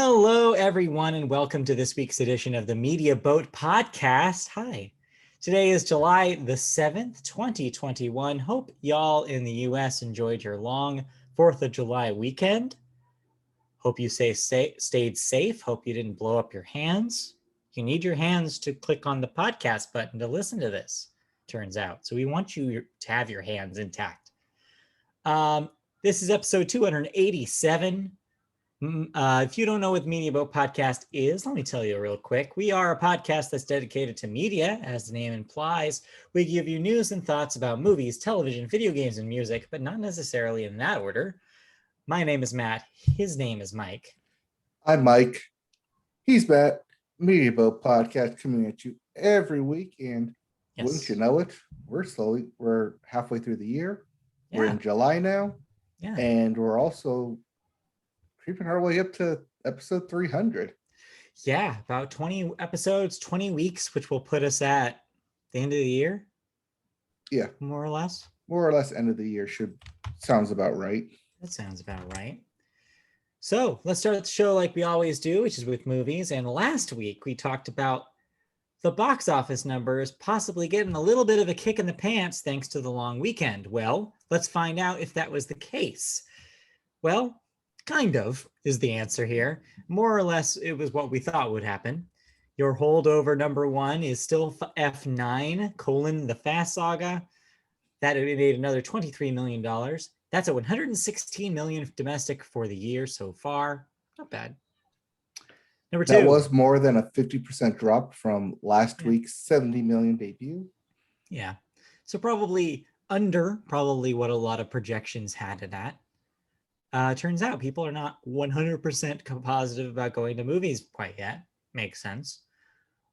Hello, everyone, and welcome to this week's edition of the Media Boat Podcast. Hi. Today is July the 7th, 2021. Hope y'all in the U.S. enjoyed your long 4th of July weekend. Hope you stayed safe. Hope you didn't blow up your hands. You need your hands to click on the podcast button to listen to this, turns out. So we want you to have your hands intact. This is episode 287. If you don't know what the Media Boat Podcast is, let me tell you real quick. We are a podcast that's dedicated to media, as the name implies. We give you news and thoughts about movies, television, video games, and music, but not necessarily in that order. My name is Matt. His name is Mike. I'm Mike. He's Matt. Media Boat Podcast coming at you every week, and wouldn't you know it, we're halfway through the year. Yeah. We're in July now, and we're also creeping our way up to episode 300. Yeah, about 20 episodes, 20 weeks, which will put us at the end of the year. Yeah, more or less end of the year sounds about right. That sounds about right. So let's start the show like we always do, which is with movies. And last week we talked about the box office numbers possibly getting a little bit of a kick in the pants thanks to the long weekend. Well, let's find out if that was the case. Well, kind of is the answer here. More or less, it was what we thought would happen. Your holdover number one is still F9, The Fast Saga. That made another $23 million. That's a $116 million domestic for the year so far. Not bad. Number two. That was more than a 50% drop from last week's $70 million debut. Yeah. So probably under what a lot of projections had it at. Turns out people are not 100% positive about going to movies quite yet. Makes sense.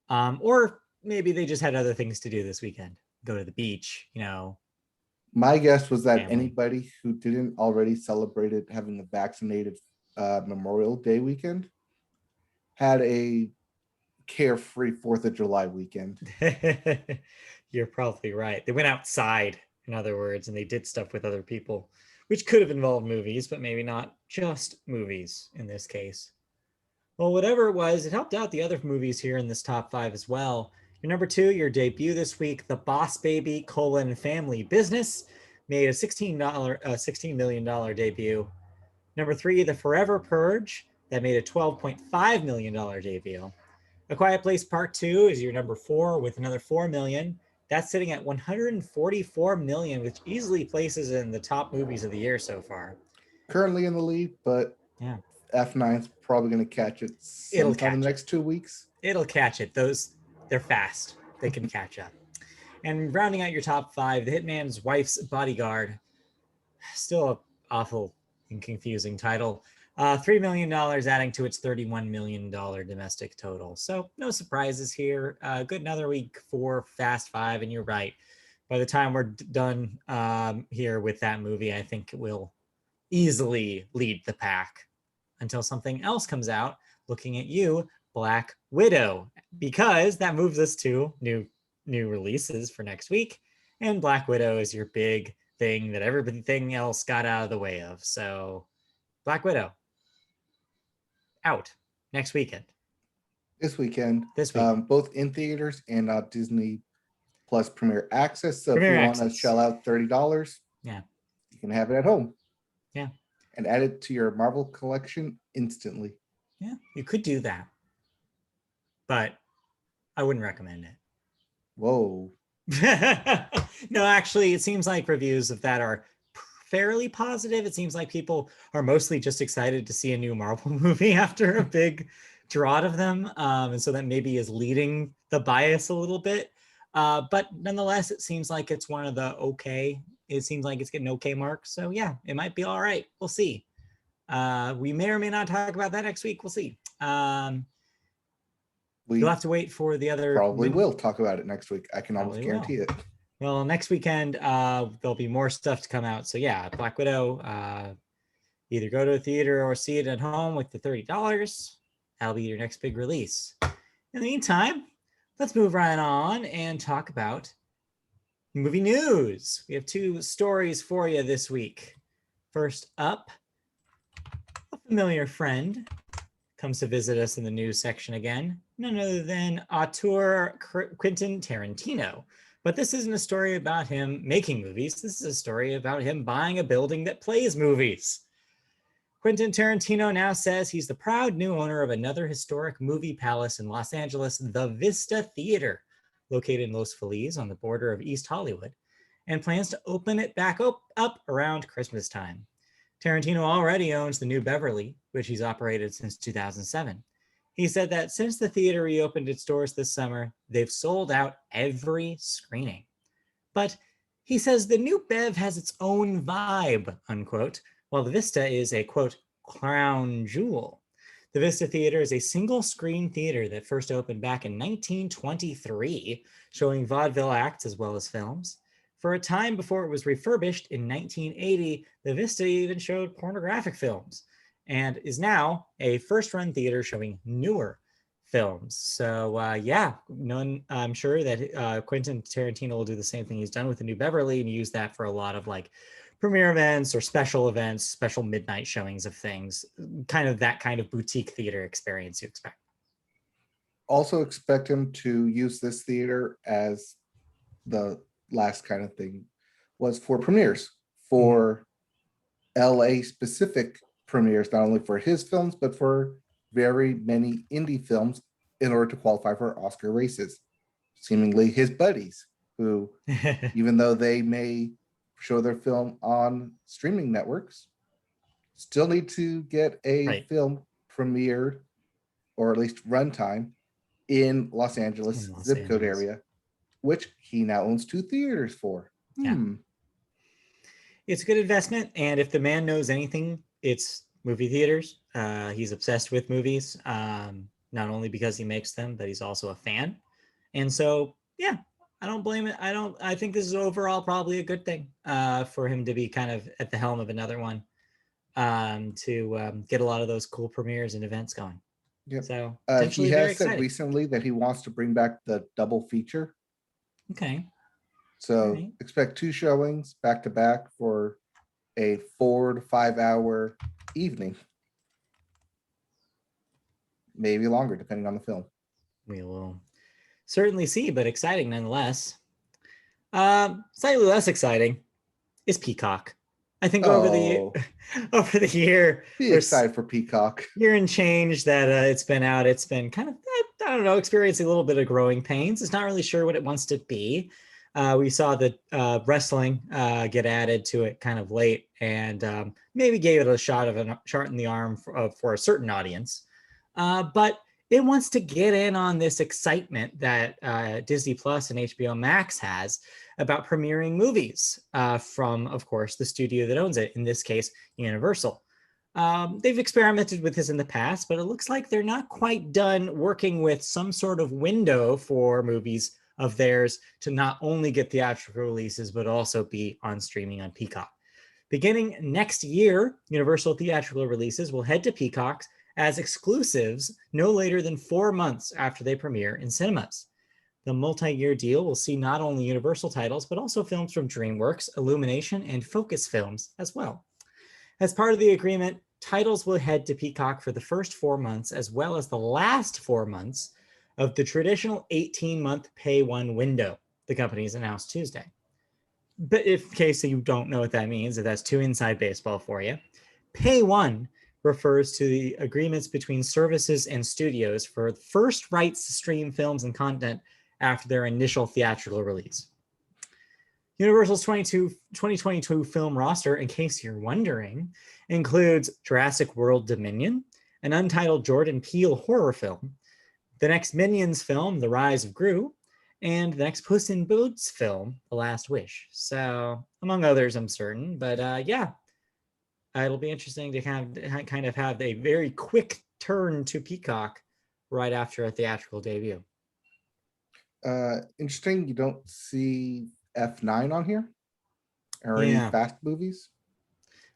Or maybe they just had other things to do this weekend. Go to the beach, My guess was that anybody who didn't already celebrated having a vaccinated Memorial Day weekend had a carefree 4th of July weekend. You're probably right. They went outside, in other words, and they did stuff with other people, which could have involved movies, but maybe not just movies in this case. Well, whatever it was, it helped out the other movies here in this top 5 as well. Your number 2, your debut this week, The Boss Baby: Family Business, made a $16 million debut. Number 3, The Forever Purge, that made a $12.5 million debut. A Quiet Place Part 2 is your number 4 with another $4 million. That's sitting at $144 million, which easily places in the top movies of the year so far. Currently in the lead, but yeah, F9's probably going to catch it sometime in the next 2 weeks. It'll catch it. They're fast. They can catch up. And rounding out your top 5, The Hitman's Wife's Bodyguard. Still an awful and confusing title. $3 million adding to its $31 million domestic total. So no surprises here. Good another week for Fast 5. And you're right. By the time we're done here with that movie, I think it will easily lead the pack until something else comes out. Looking at you, Black Widow, because that moves us to new releases for next week. And Black Widow is your big thing that everything else got out of the way of. So Black Widow out next weekend. This weekend. Both in theaters and Disney Plus Premier Access. So if you want to shell out $30, you can have it at home. Yeah. And add it to your Marvel collection instantly. Yeah, you could do that. But I wouldn't recommend it. Whoa. No, actually, it seems like reviews of that are fairly positive. It seems like people are mostly just excited to see a new Marvel movie after a big drought of them. And so that maybe is leading the bias a little bit. But nonetheless, it seems like it's one of the okay. It seems like it's getting okay marks. So yeah, it might be all right. We'll see. We may or may not talk about that next week. We'll see. You'll have to wait for the other. Probably will talk about it next week. I can almost guarantee it. Well, next weekend, there'll be more stuff to come out. So yeah, Black Widow, either go to a theater or see it at home with the $30. That'll be your next big release. In the meantime, let's move right on and talk about movie news. We have 2 stories for you this week. First up, a familiar friend comes to visit us in the news section again, none other than auteur Quentin Tarantino. But this isn't a story about him making movies. This is a story about him buying a building that plays movies. Quentin Tarantino now says he's the proud new owner of another historic movie palace in Los Angeles, the Vista Theater, located in Los Feliz on the border of East Hollywood, and plans to open it back up around Christmas time. Tarantino already owns the New Beverly, which he's operated since 2007. He said that since the theater reopened its doors this summer, they've sold out every screening. But he says the New Bev has its own vibe, unquote, while the Vista is a, quote, crown jewel. The Vista Theater is a single-screen theater that first opened back in 1923, showing vaudeville acts as well as films. For a time before it was refurbished in 1980, the Vista even showed pornographic films and is now a first-run theater showing newer films. So I'm sure that Quentin Tarantino will do the same thing he's done with the New Beverly and use that for a lot of like premiere events or special events, special midnight showings of things, kind of that kind of boutique theater experience you expect. Also expect him to use this theater as the last kind of thing was for premieres, for LA specific premieres, not only for his films, but for very many indie films in order to qualify for Oscar races. Seemingly his buddies, who, even though they may show their film on streaming networks, still need to get a film premiered or at least runtime in Los Angeles zip code area, which he now owns 2 theaters for. Yeah. It's a good investment. And if the man knows anything, it's movie theaters. He's obsessed with movies, not only because he makes them, but he's also a fan. And so, yeah, I don't blame it. I think this is overall probably a good thing for him to be kind of at the helm of another one to get a lot of those cool premieres and events going. Yep. So he has said recently that he wants to bring back the double feature. Okay. So expect 2 showings back to back for a 4 to 5 hour evening. Maybe longer, depending on the film. We will certainly see, but exciting nonetheless. Slightly less exciting is Peacock. I think over the year, be excited for Peacock. Year and change that it's been out. It's been kind of, I don't know, experiencing a little bit of growing pains. It's not really sure what it wants to be. We saw the wrestling get added to it kind of late, and maybe gave it a shot in the arm for a certain audience. But it wants to get in on this excitement that Disney Plus and HBO Max has about premiering movies from, of course, the studio that owns it, in this case, Universal. They've experimented with this in the past, but it looks like they're not quite done working with some sort of window for movies of theirs to not only get theatrical releases, but also be on streaming on Peacock. Beginning next year, Universal theatrical releases will head to Peacock as exclusives no later than 4 months after they premiere in cinemas. The multi-year deal will see not only Universal titles, but also films from DreamWorks, Illumination, and Focus Films as well. As part of the agreement, titles will head to Peacock for the first 4 months, as well as the last 4 months of the traditional 18-month pay one window, the companies announced Tuesday. But in case you don't know what that means, if that's too inside baseball for you, pay one refers to the agreements between services and studios for first rights to stream films and content after their initial theatrical release. Universal's 2022 film roster, in case you're wondering, includes Jurassic World Dominion, an untitled Jordan Peele horror film, the next Minions film, The Rise of Gru, and the next Puss in Boots film, The Last Wish. So, among others, I'm certain. But it'll be interesting to kind of have a very quick turn to Peacock right after a theatrical debut. Interesting. You don't see F9 on here or any fast movies.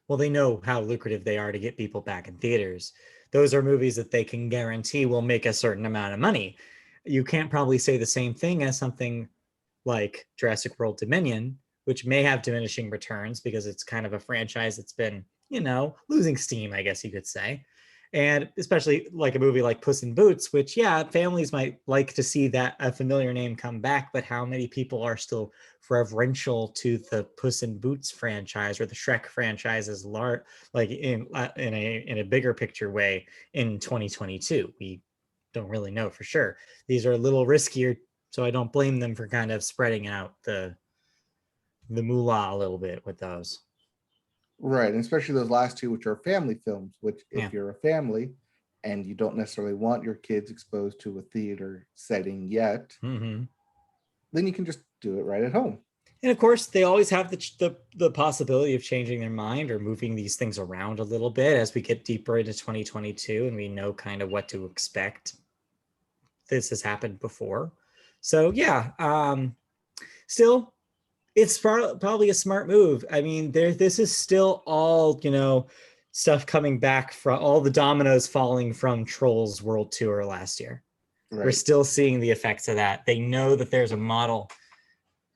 Well, they know how lucrative they are to get people back in theaters. Those are movies that they can guarantee will make a certain amount of money. You can't probably say the same thing as something like Jurassic World Dominion, which may have diminishing returns because it's kind of a franchise that's been, losing steam, I guess you could say. And especially like a movie like Puss in Boots, which, yeah, families might like to see that a familiar name come back, but how many people are still reverential to the Puss in Boots franchise or the Shrek franchise as large, like in a bigger picture way in 2022? We don't really know for sure. These are a little riskier, so I don't blame them for kind of spreading out the moolah a little bit with those. Right, and especially those last two, which are family films, which if Yeah. you're a family and you don't necessarily want your kids exposed to a theater setting yet, Mm-hmm. then you can just do it right at home. And of course, they always have the possibility of changing their mind or moving these things around a little bit as we get deeper into 2022 and we know kind of what to expect. This has happened before. So yeah, still, it's probably a smart move. I mean, this is still all, stuff coming back from all the dominoes falling from Trolls World Tour last year. We're Right. still seeing the effects of that. They know that there's a model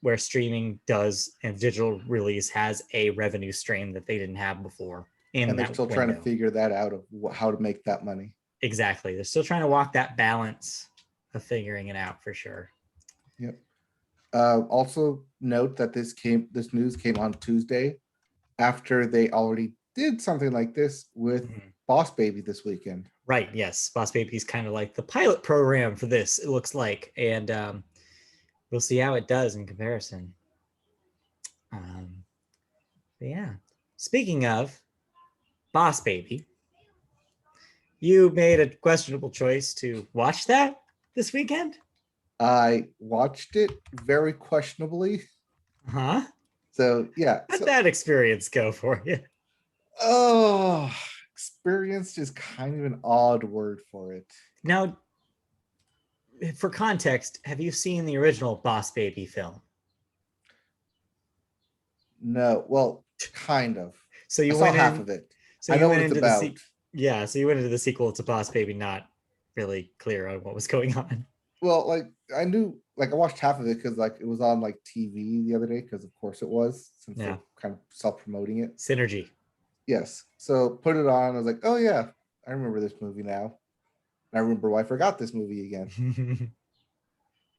where streaming does and digital release has a revenue stream that they didn't have before in And they're that still window. trying to figure that out of how to make that money. Exactly. They're still trying to walk that balance of figuring it out for sure. Yep. Also note that this news came on Tuesday after they already did something like this with Boss Baby this weekend. Right. Yes. Boss Baby's kind of like the pilot program for this, it looks like. And we'll see how it does in comparison. Yeah. Speaking of Boss Baby, you made a questionable choice to watch that this weekend? I watched it very questionably. Huh? So yeah. How'd that experience go for you? Oh, experienced is kind of an odd word for it. Now, for context, have you seen the original Boss Baby film? No, well, kind of. So you I saw went half in. of it. So I you know what went it's into about. yeah. So you went into the sequel to Boss Baby, not really clear on what was going on. Well, like I knew, like I watched half of it because like it was on like TV the other day because of course it was since Yeah. they're kind of self-promoting it. Synergy. Yes. So put it on. I was like, oh yeah, I remember this movie now. I remember why I forgot this movie again.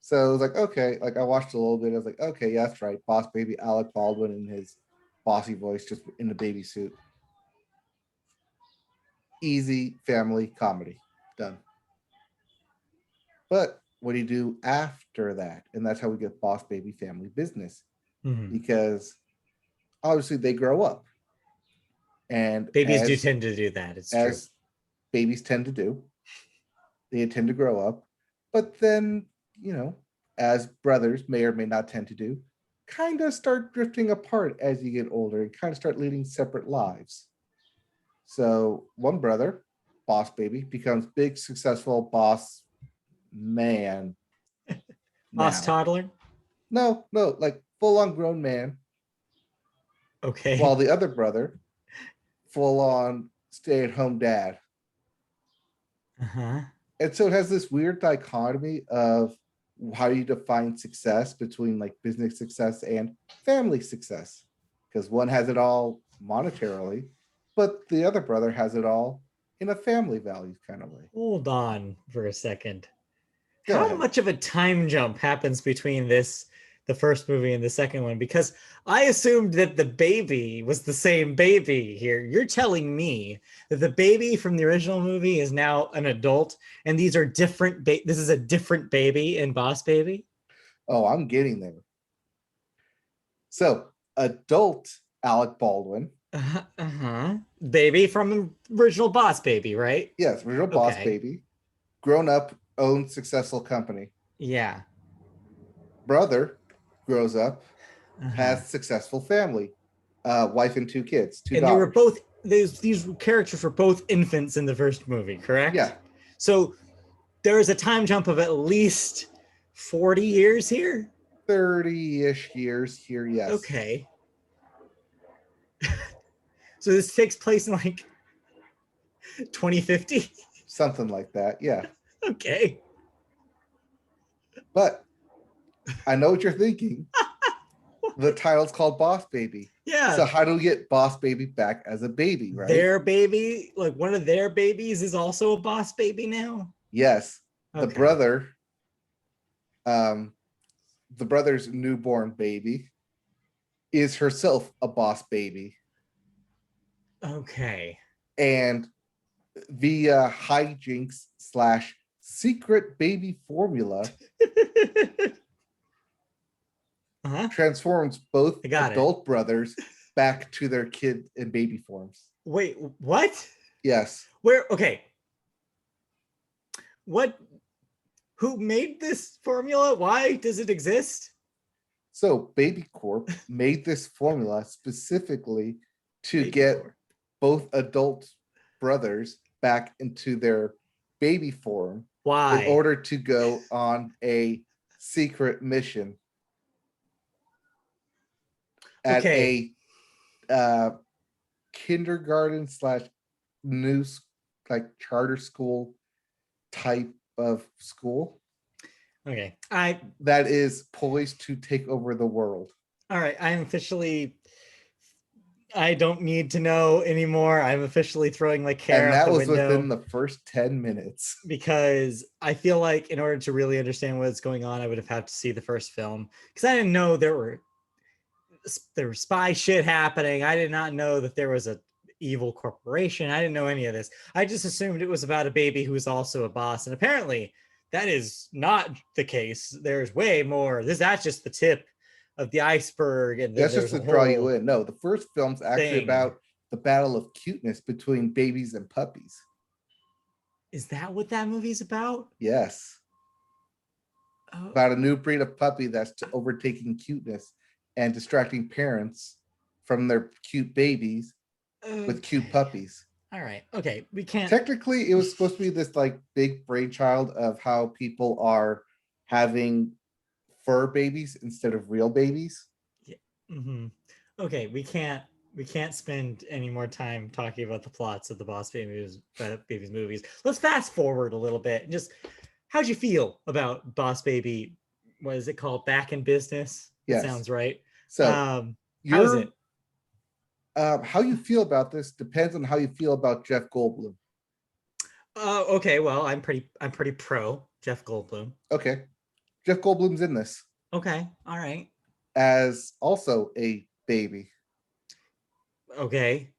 So I was like, okay, like I watched a little bit. I was like, okay, yeah, that's right. Boss Baby, Alec Baldwin in his bossy voice, just in the baby suit. Easy family comedy. Done. But what do you do after that? And that's how we get Boss Baby Family Business. Because obviously they grow up. And babies do tend to do that. It's true. As babies tend to do, they tend to grow up. But then, as brothers may or may not tend to do, kind of start drifting apart as you get older and kind of start leading separate lives. So one brother, Boss Baby, becomes big, successful boss man. Boss toddler? No, like full-on grown man. Okay. While the other brother, full-on stay-at-home dad. Uh-huh. And so it has this weird dichotomy of how you define success between like business success and family success. Because one has it all monetarily, but the other brother has it all in a family values kind of way. Hold on for a second. Go How ahead. much of a time jump happens between the first movie and the second one? Because I assumed that the baby was the same baby here. You're telling me that the baby from the original movie is now an adult and these are different this is a different baby in Boss Baby? Oh, I'm getting there. So, adult Alec Baldwin. Baby from the original Boss Baby, right? Yes, original Boss Baby. Grown up, owned successful company. Yeah. Brother grows up, has successful family, wife and 2 kids, 2 daughters. They were both these characters were both infants in the first movie, correct? Yeah. So there is a time jump of at least 40 years here. 30-ish years here, yes. Okay. So this takes place in like 2050? Something like that, yeah. Okay. But I know what you're thinking. The title's called Boss Baby. Yeah. So how do we get Boss Baby back as a baby, right? Their baby, like one of their babies is also a boss baby now? Yes. The Okay. brother, um, the brother's newborn baby is herself a boss baby. Okay. And via hijinks slash secret baby formula Uh-huh. transforms both I got it. adult brothers back to their kid and baby forms. Wait, what? Yes. Where? Okay. What? Who made this formula? Why does it exist? So Baby Corp made this formula specifically to Baby get core. both adult brothers back into their baby form in Why? order to go on a secret mission at Okay. a uh, kindergarten slash news like charter school type of school Okay. that is poised to take over the world. All right. I'm officially. I don't need to know anymore. I'm officially throwing my care And out that the was within window the first 10 minutes. because I feel like in order to really understand what's going on, I would have had to see the first film because I didn't know there was spy shit happening. I did not know that there was a evil corporation. I didn't know any of this. I just assumed it was about a baby who was also a boss, and apparently that is not the case. There's way more. That's just the tip of the iceberg, and That's just there's a to draw you whole in. No, the first film's actually thing. about the battle of cuteness between babies and puppies. Is that what that movie's about? Yes. Oh, About a new breed of puppy that's overtaking cuteness and distracting parents from their cute babies with cute okay. puppies. All right. Okay. We can't. Technically, it was supposed to be this like big brainchild of how people are having fur babies instead of real babies. Yeah. Mm-hmm. Okay. We can't spend any more time talking about the plots of the Baby's movies. Let's fast forward a little bit. Just how'd you feel about Boss Baby? What is it called? Back in Business. That Yes. sounds right. So How is it? your how you feel about this depends on how you feel about Jeff Goldblum. Okay. Well, I'm pretty pro Jeff Goldblum. Okay, Jeff Goldblum's in this Okay. All right. as also a baby. Okay.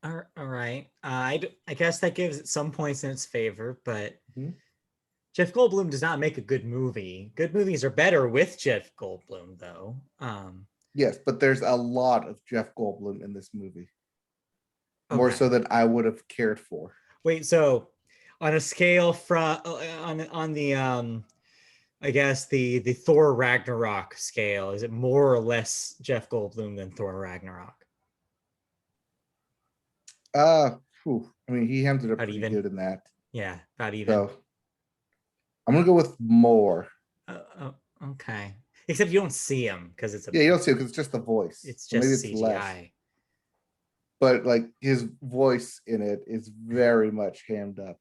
All right. I guess that gives it some points in its favor, but Mhm. Jeff Goldblum does not make a good movie. Good movies are better with Jeff Goldblum, though. Yes, but there's a lot of Jeff Goldblum in this movie, more Okay. so than I would have cared for. Wait. So, on a scale from on the I guess the Thor Ragnarok scale, is it more or less Jeff Goldblum than Thor Ragnarok? I mean, he handled it About pretty even? good in that. Yeah, about even. So I'm gonna go with more. Okay. Except you don't see him because Yeah, you don't see it because it's just the voice, it's so maybe just it's less. CGI. But like his voice in it is very much hammed up.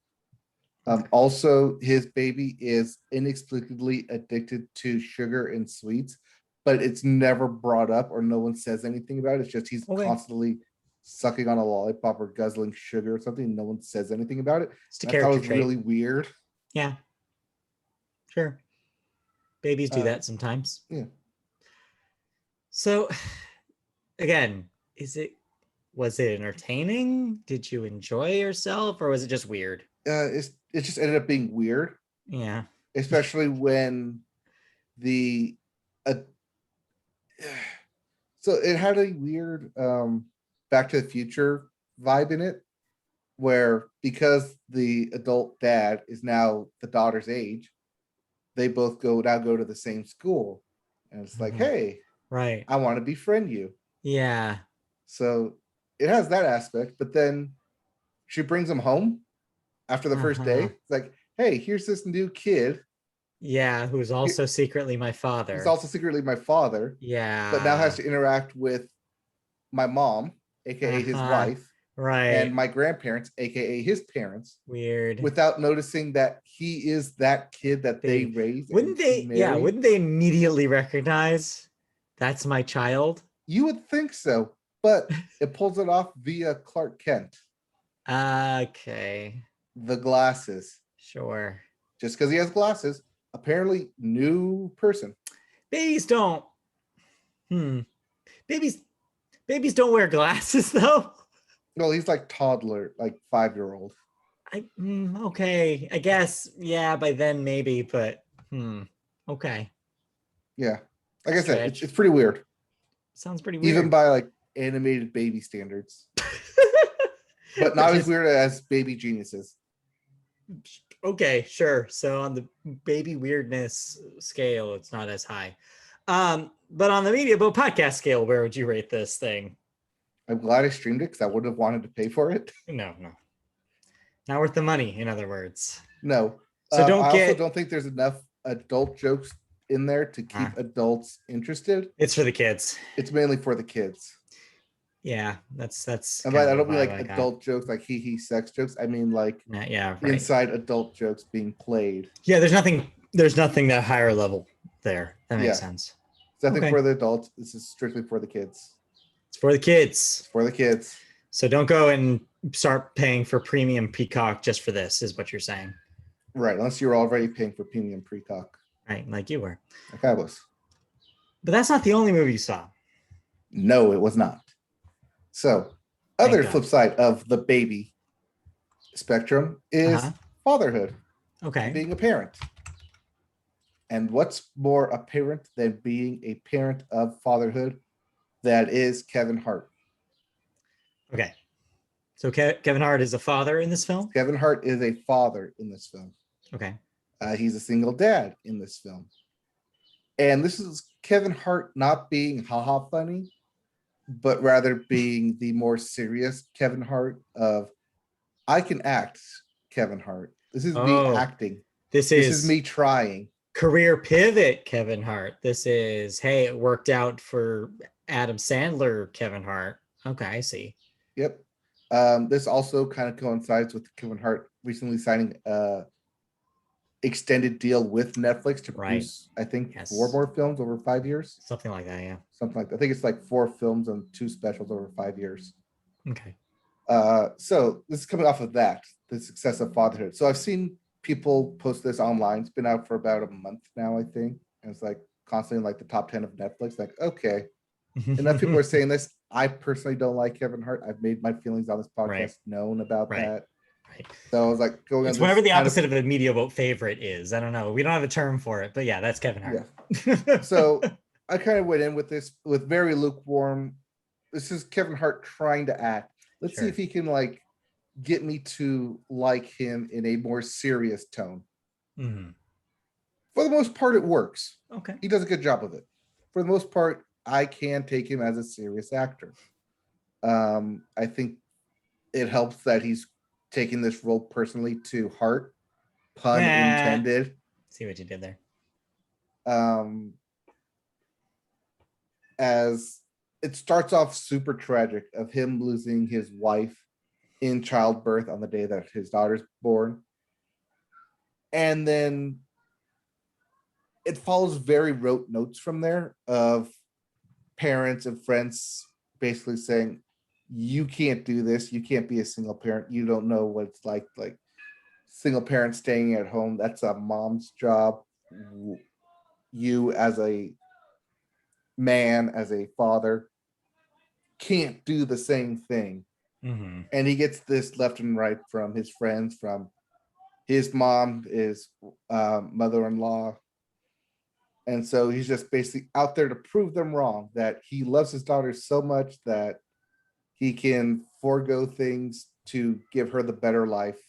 Okay. Also, his baby is inexplicably addicted to sugar and sweets, but it's never brought up or no one says anything about it. It's just he's Okay. constantly sucking on a lollipop or guzzling sugar or something. No one says anything about it. It's a And I thought it character was trait. really weird. Yeah, sure. Babies do Uh, that sometimes. yeah, So again, is it was it entertaining? Did you enjoy yourself or was it just weird? it just ended up being weird, Yeah. especially when the uh, so it had a weird Back to the Future vibe in it, where because the adult dad is now the daughter's age, they both go to the same school, and it's like, Mhm. hey, Right. I want to befriend you. Yeah. So it has that aspect, but then she brings him home after the first day. Uh-huh. It's like, hey, here's this new kid. Yeah, who's also secretly my He's father. also secretly my father, but now has Yeah. to interact with my mom, aka his Uh-huh. wife, and Right. my grandparents, aka his parents, Weird. without noticing that he is that kid that they They raised and wouldn't she they yeah, married. wouldn't they immediately recognize That's my child? You would think so, but it pulls it off via Clark Kent. Okay. The glasses. Sure. Just because he has glasses, apparently new person. Babies don't. Babies don't wear glasses though. Well, he's like toddler, like 5-year-old. Okay. I guess, yeah, by then maybe, but okay. Yeah. Like I said, it's pretty weird. Sounds pretty weird. Even by like animated baby standards. But not as weird as Baby Geniuses. Okay, sure. So on the baby weirdness scale, it's not as high. But on the Media Boat podcast scale, where would you rate this thing? I'm glad I streamed it because I would have wanted to pay for it. No. Not worth the money, in other words. No. So I also don't think there's enough adult jokes in there to keep adults interested. It's for the kids. It's mainly for the kids. Yeah, that's. And I don't mean like adult jokes, like he sex jokes. I mean like inside adult jokes being played. Yeah, there's nothing that higher level there. That makes sense. It's nothing for the adults. This is strictly for the kids. It's for the kids. It's for the kids. So don't go and start paying for premium Peacock just for this, is what you're saying. Right, unless you're already paying for premium Peacock. Right, like you were. Like I was. But that's not the only movie you saw. No, it was not. So, other flip side of the baby spectrum is fatherhood. Okay. Being a parent. And what's more apparent than being a parent of fatherhood? That is Kevin Hart. Okay. So Kevin Hart is a father in this film? Kevin Hart is a father in this film. Okay. He's a single dad in this film. And this is Kevin Hart not being haha funny, but rather being the more serious Kevin Hart of, I can act, Kevin Hart. This is me acting. This is me trying. Career pivot, Kevin Hart. This is, hey, it worked out for Adam Sandler, Kevin Hart. Okay, I see. Yep. This also kind of coincides with Kevin Hart recently signing a extended deal with Netflix to produce, I think, 4 more films over 5 years. Something like that, yeah. Something like that. I think it's like 4 films and 2 specials over 5 years. Okay. So this is coming off of that, the success of fatherhood. So I've seen people post this online. It's been out for about a month now, I think. And it's like constantly like the top 10 of Netflix. Like, okay. Enough people are saying this. I personally don't like Kevin Hart. I've made my feelings on this podcast known about that. Right. So I was like, it's whatever the opposite of a media vote favorite is. I don't know. We don't have a term for it, but yeah, that's Kevin Hart. Yeah. So I kind of went in with this with very lukewarm. This is Kevin Hart trying to act. Let's see if he can like get me to like him in a more serious tone. Mm-hmm. For the most part, it works. Okay. He does a good job of it. For the most part, I can take him as a serious actor. I think it helps that he's taking this role personally to heart, pun intended. See what you did there. As it starts off super tragic of him losing his wife in childbirth on the day that his daughter's born. And then it follows very rote notes from there of parents and friends basically saying, you can't do this. You can't be a single parent. You don't know what it's like single parent staying at home. That's a mom's job. You as a man, as a father, can't do the same thing. Mm-hmm. And he gets this left and right from his friends, from his mom, his mother-in-law. And so he's just basically out there to prove them wrong, that he loves his daughter so much that he can forego things to give her the better life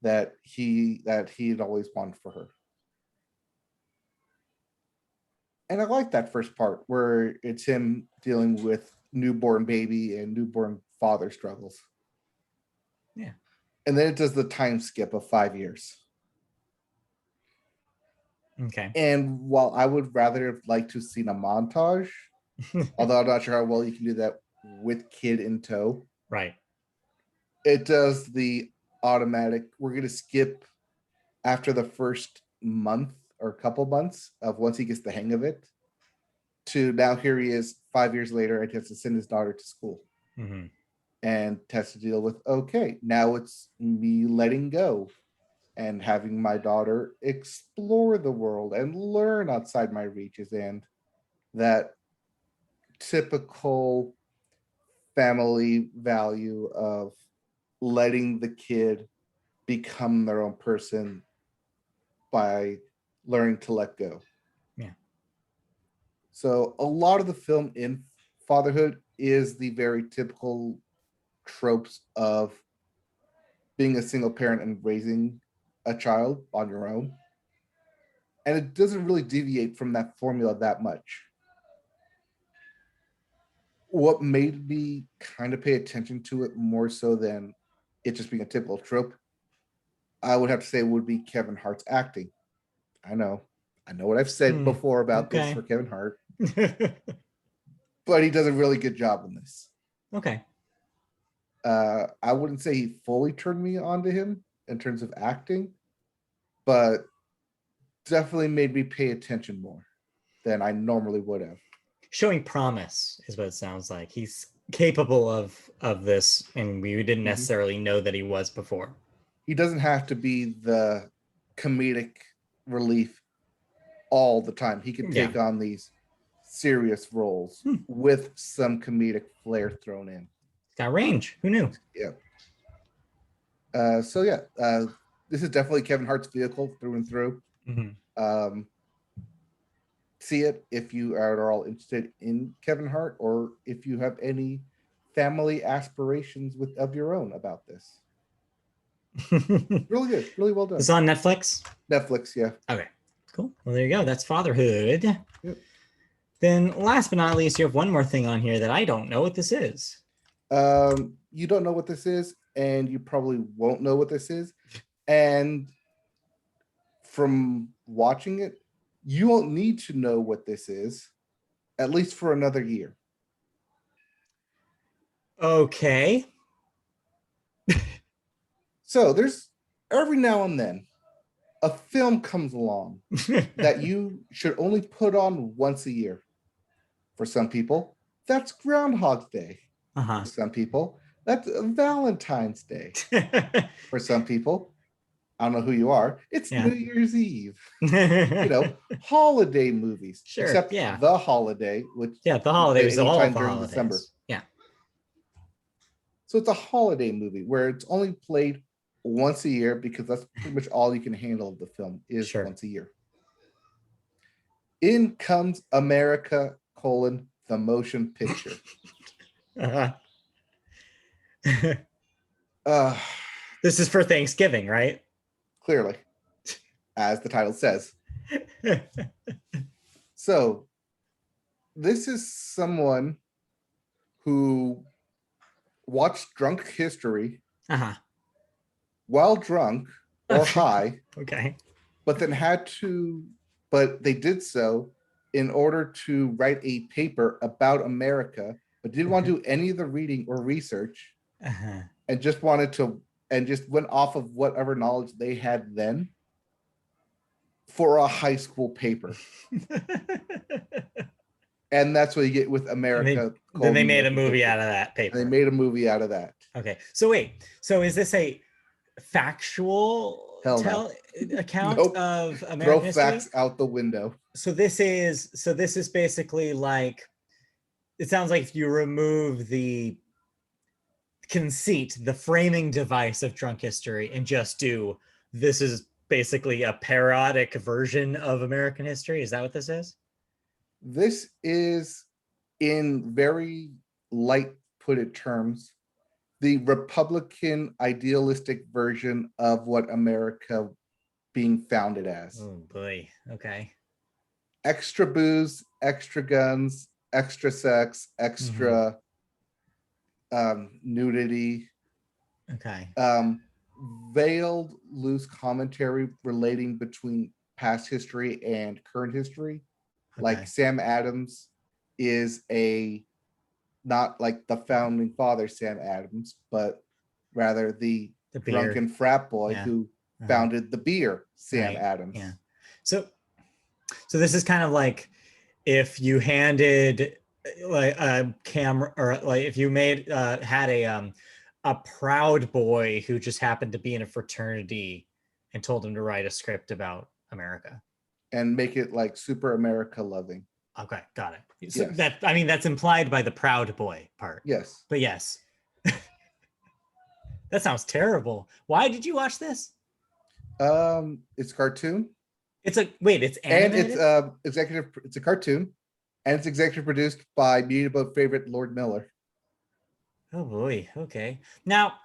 that he'd always wanted for her. And I like that first part where it's him dealing with newborn baby and newborn father struggles. Yeah. And then it does the time skip of 5 years. Okay. And while I would rather have liked to have seen a montage, although I'm not sure how well you can do that with kid in tow. Right. It does the automatic, we're going to skip after the first month or couple months of once he gets the hang of it. to now here he is 5 years later and he has to send his daughter to school. Mm-hmm. And has to deal with, okay, now it's me letting go and having my daughter explore the world and learn outside my reaches, and that typical family value of letting the kid become their own person by learning to let go. Yeah. So a lot of the film in Fatherhood is the very typical tropes of being a single parent and raising a child on your own. And it doesn't really deviate from that formula that much. What made me kind of pay attention to it more so than it just being a typical trope, I would have to say would be Kevin Hart's acting. I know what I've said before about this for Kevin Hart, but he does a really good job in this. Okay. I wouldn't say he fully turned me on to him in terms of acting, but definitely made me pay attention more than I normally would have. Showing promise is what it sounds like. He's capable of this, and we didn't necessarily know that he was before. He doesn't have to be the comedic relief all the time. He can take on these serious roles with some comedic flair thrown in. Got range. Who knew? Yeah. This is definitely Kevin Hart's vehicle through and through. Mm-hmm. See it if you are at all interested in Kevin Hart, or if you have any family aspirations of your own about this. Really good, really well done. It's on Netflix. Netflix, yeah. Okay, cool. Well, there you go. That's Fatherhood. Yep. Then, last but not least, you have one more thing on here that I don't know what this is. You don't know what this is, and you probably won't know what this is. And from watching it, you won't need to know what this is, at least for another year. Okay. So there's every now and then a film comes along that you should only put on once a year. For some people, that's Groundhog's Day. For some people, that's Valentine's Day. For some people, I don't know who you are, it's New Year's Eve. Holiday movies. Sure. Except The Holiday, which The Holiday was all the during holidays. December. Yeah. So it's a holiday movie where it's only played once a year, because that's pretty much all you can handle of the film is once a year. In comes America, the motion picture. This is for Thanksgiving, right? Clearly, as the title says. So this is someone who watched Drunk History while drunk or high. Okay. But then but they did so in order to write a paper about America, but didn't want to do any of the reading or research, and just went off of whatever knowledge they had then for a high school paper. And that's what you get with America. Then they made a movie out of that paper. They made a movie out of that. Okay. So wait. So is this a factual account of American history? Throw facts out the window. So this is basically like, it sounds like if you remove the conceit, the framing device of Drunk History, and just this is basically a parodic version of American history. Is that what this is? This is, in very light put it terms, the Republican idealistic version of what America being founded as. Oh boy. Okay. Extra booze, extra guns, extra sex, extra nudity. Okay. Veiled loose commentary relating between past history and current history. Okay. Like Sam Adams is not like the founding father Sam Adams, but rather the drunken frat boy who founded the beer Sam Adams. Yeah. So this is kind of like if you handed like a camera, or like if you made had a Proud Boy who just happened to be in a fraternity and told him to write a script about America. And make it like super America loving. Okay, got it. So Yes. that's implied by the Proud Boy part. Yes. But yes. That sounds terrible. Why did you watch this? It's cartoon. It's animated? And it's a cartoon, and it's executive produced by Media Boat favorite Lord Miller. Oh boy. Okay. Now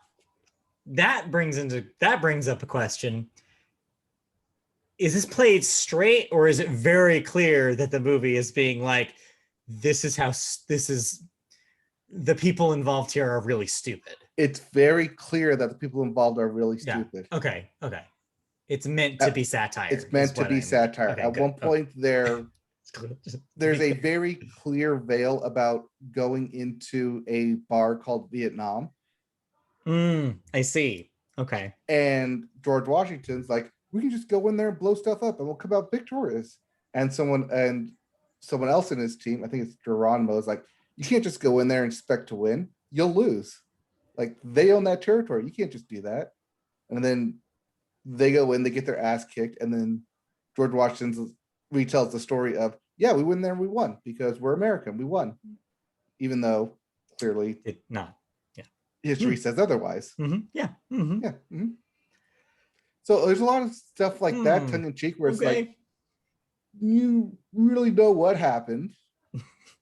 that brings up a question. Is this played straight, or is it very clear that the movie is being like, this is the people involved here are really stupid? It's very clear that the people involved are really stupid. Yeah. Okay. It's meant to be satire. It's meant to be satire. Okay, At one point there's a very clear veil about going into a bar called Vietnam. I see. Okay. And George Washington's like, we can just go in there and blow stuff up and we'll come out victorious. And someone else in his team, I think it's Geronimo, is like, you can't just go in there and expect to win. You'll lose. Like, they own that territory. You can't just do that. And then they go in, they get their ass kicked, and then George Washington retells the story of, yeah, we went there and we won because we're American. We won. Even though clearly history says otherwise. Yeah. So there's a lot of stuff like that, tongue in cheek, where it's like, you really know what happened,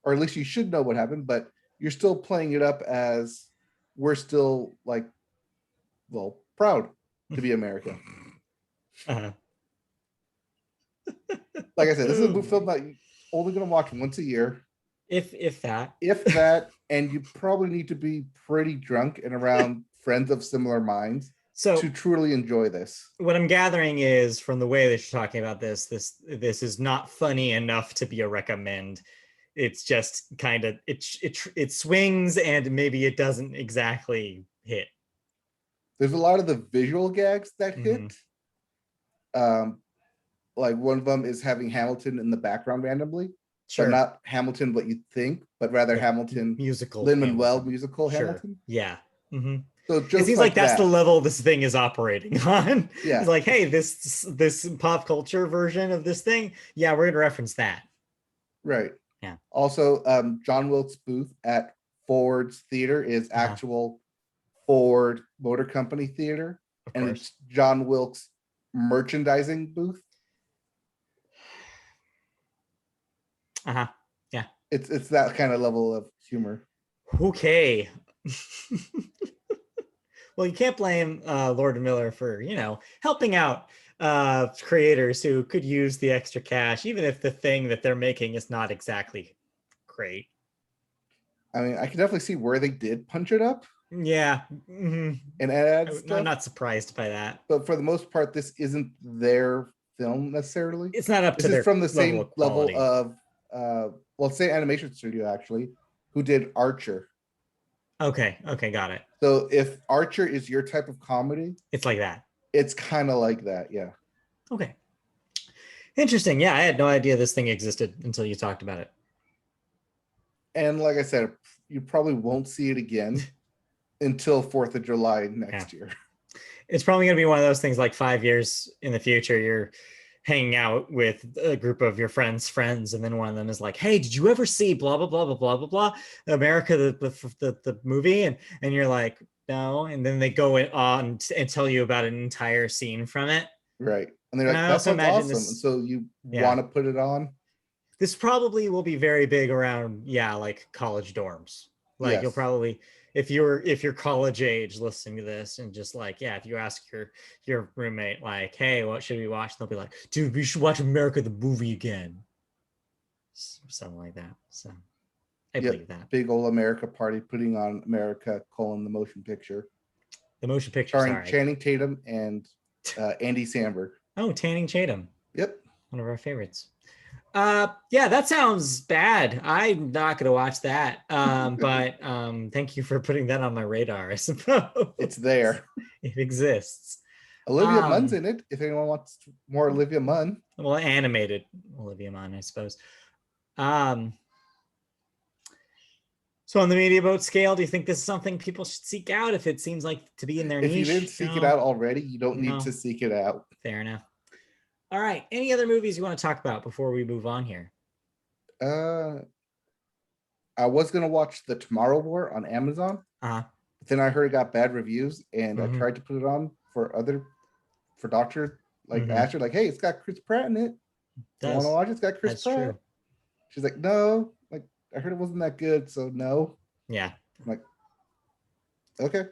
or at least you should know what happened, but you're still playing it up as we're still like, well, proud to be American. Uh-huh. Like I said, this is a film that you're only going to watch once a year. If that. And you probably need to be pretty drunk and around friends of similar minds to truly enjoy this. What I'm gathering is, from the way that you're talking about this is not funny enough to be a recommend. It's just kind of it swings, and maybe it doesn't exactly hit. There's a lot of the visual gags that hit. Like one of them is having Hamilton in the background randomly. Sure. But not Hamilton what you think, but rather Hamilton musical, Lin-Manuel musical Hamilton. Yeah. Mm-hmm. So it seems like that's the level this thing is operating on. Yeah. It's like, hey, this pop culture version of this thing, yeah, we're gonna reference that. Right. Yeah. Also, John Wilkes' booth at Ford's theater is actual Ford Motor Company theater, and it's John Wilkes' merchandising booth. Yeah. It's that kind of level of humor. Okay. Well, you can't blame Lord Miller for, helping out creators who could use the extra cash, even if the thing that they're making is not exactly great. I mean, I can definitely see where they did punch it up. Yeah. Mm-hmm. And add stuff. I'm not surprised by that. But for the most part, this isn't their film necessarily. It's not up to their from the same level of say animation studio, actually, who did Archer. Okay, got it. So if Archer is your type of comedy, it's like that. It's kind of like that, yeah. Okay. Interesting. Yeah, I had no idea this thing existed until you talked about it. And like I said, you probably won't see it again until 4th of July next year. It's probably going to be one of those things like 5 years in the future, you're hanging out with a group of your friends, and then one of them is like, hey, did you ever see blah, blah, blah, blah, blah, blah, blah, America, the movie? And you're like, no. And then they go on and tell you about an entire scene from it. Right. And they're like, that sounds awesome. And so you want to put it on? This probably will be very big around, like college dorms. Like you'll probably, if you're college age listening to this, and just like, if you ask your roommate, like, hey, what should we watch? They'll be like, dude, we should watch America the movie again. Something like that. So I believe that. Big old America party putting on America: the motion picture. The motion picture. Starring Channing Tatum and Andy Samberg. Oh, Channing Tatum. Yep. One of our favorites. That sounds bad. I'm not gonna watch that. But thank you for putting that on my radar, I suppose. It's there. It exists. Olivia Munn's in it, if anyone wants more Olivia Munn. Well, animated Olivia Munn, I suppose. So on the media boat scale, do you think this is something people should seek out if it seems like to be in their If you didn't niche? seek it out already, you don't need to seek it out. Fair enough. All right. Any other movies you want to talk about before we move on here? I was gonna watch The Tomorrow War on Amazon. But then I heard it got bad reviews, and I tried to put it on for doctor Asher, like, hey, it's got Chris Pratt in it. You want to watch it? It's got Chris Pratt. True. She's like, no, like I heard it wasn't that good, so no. Yeah. I'm like, okay.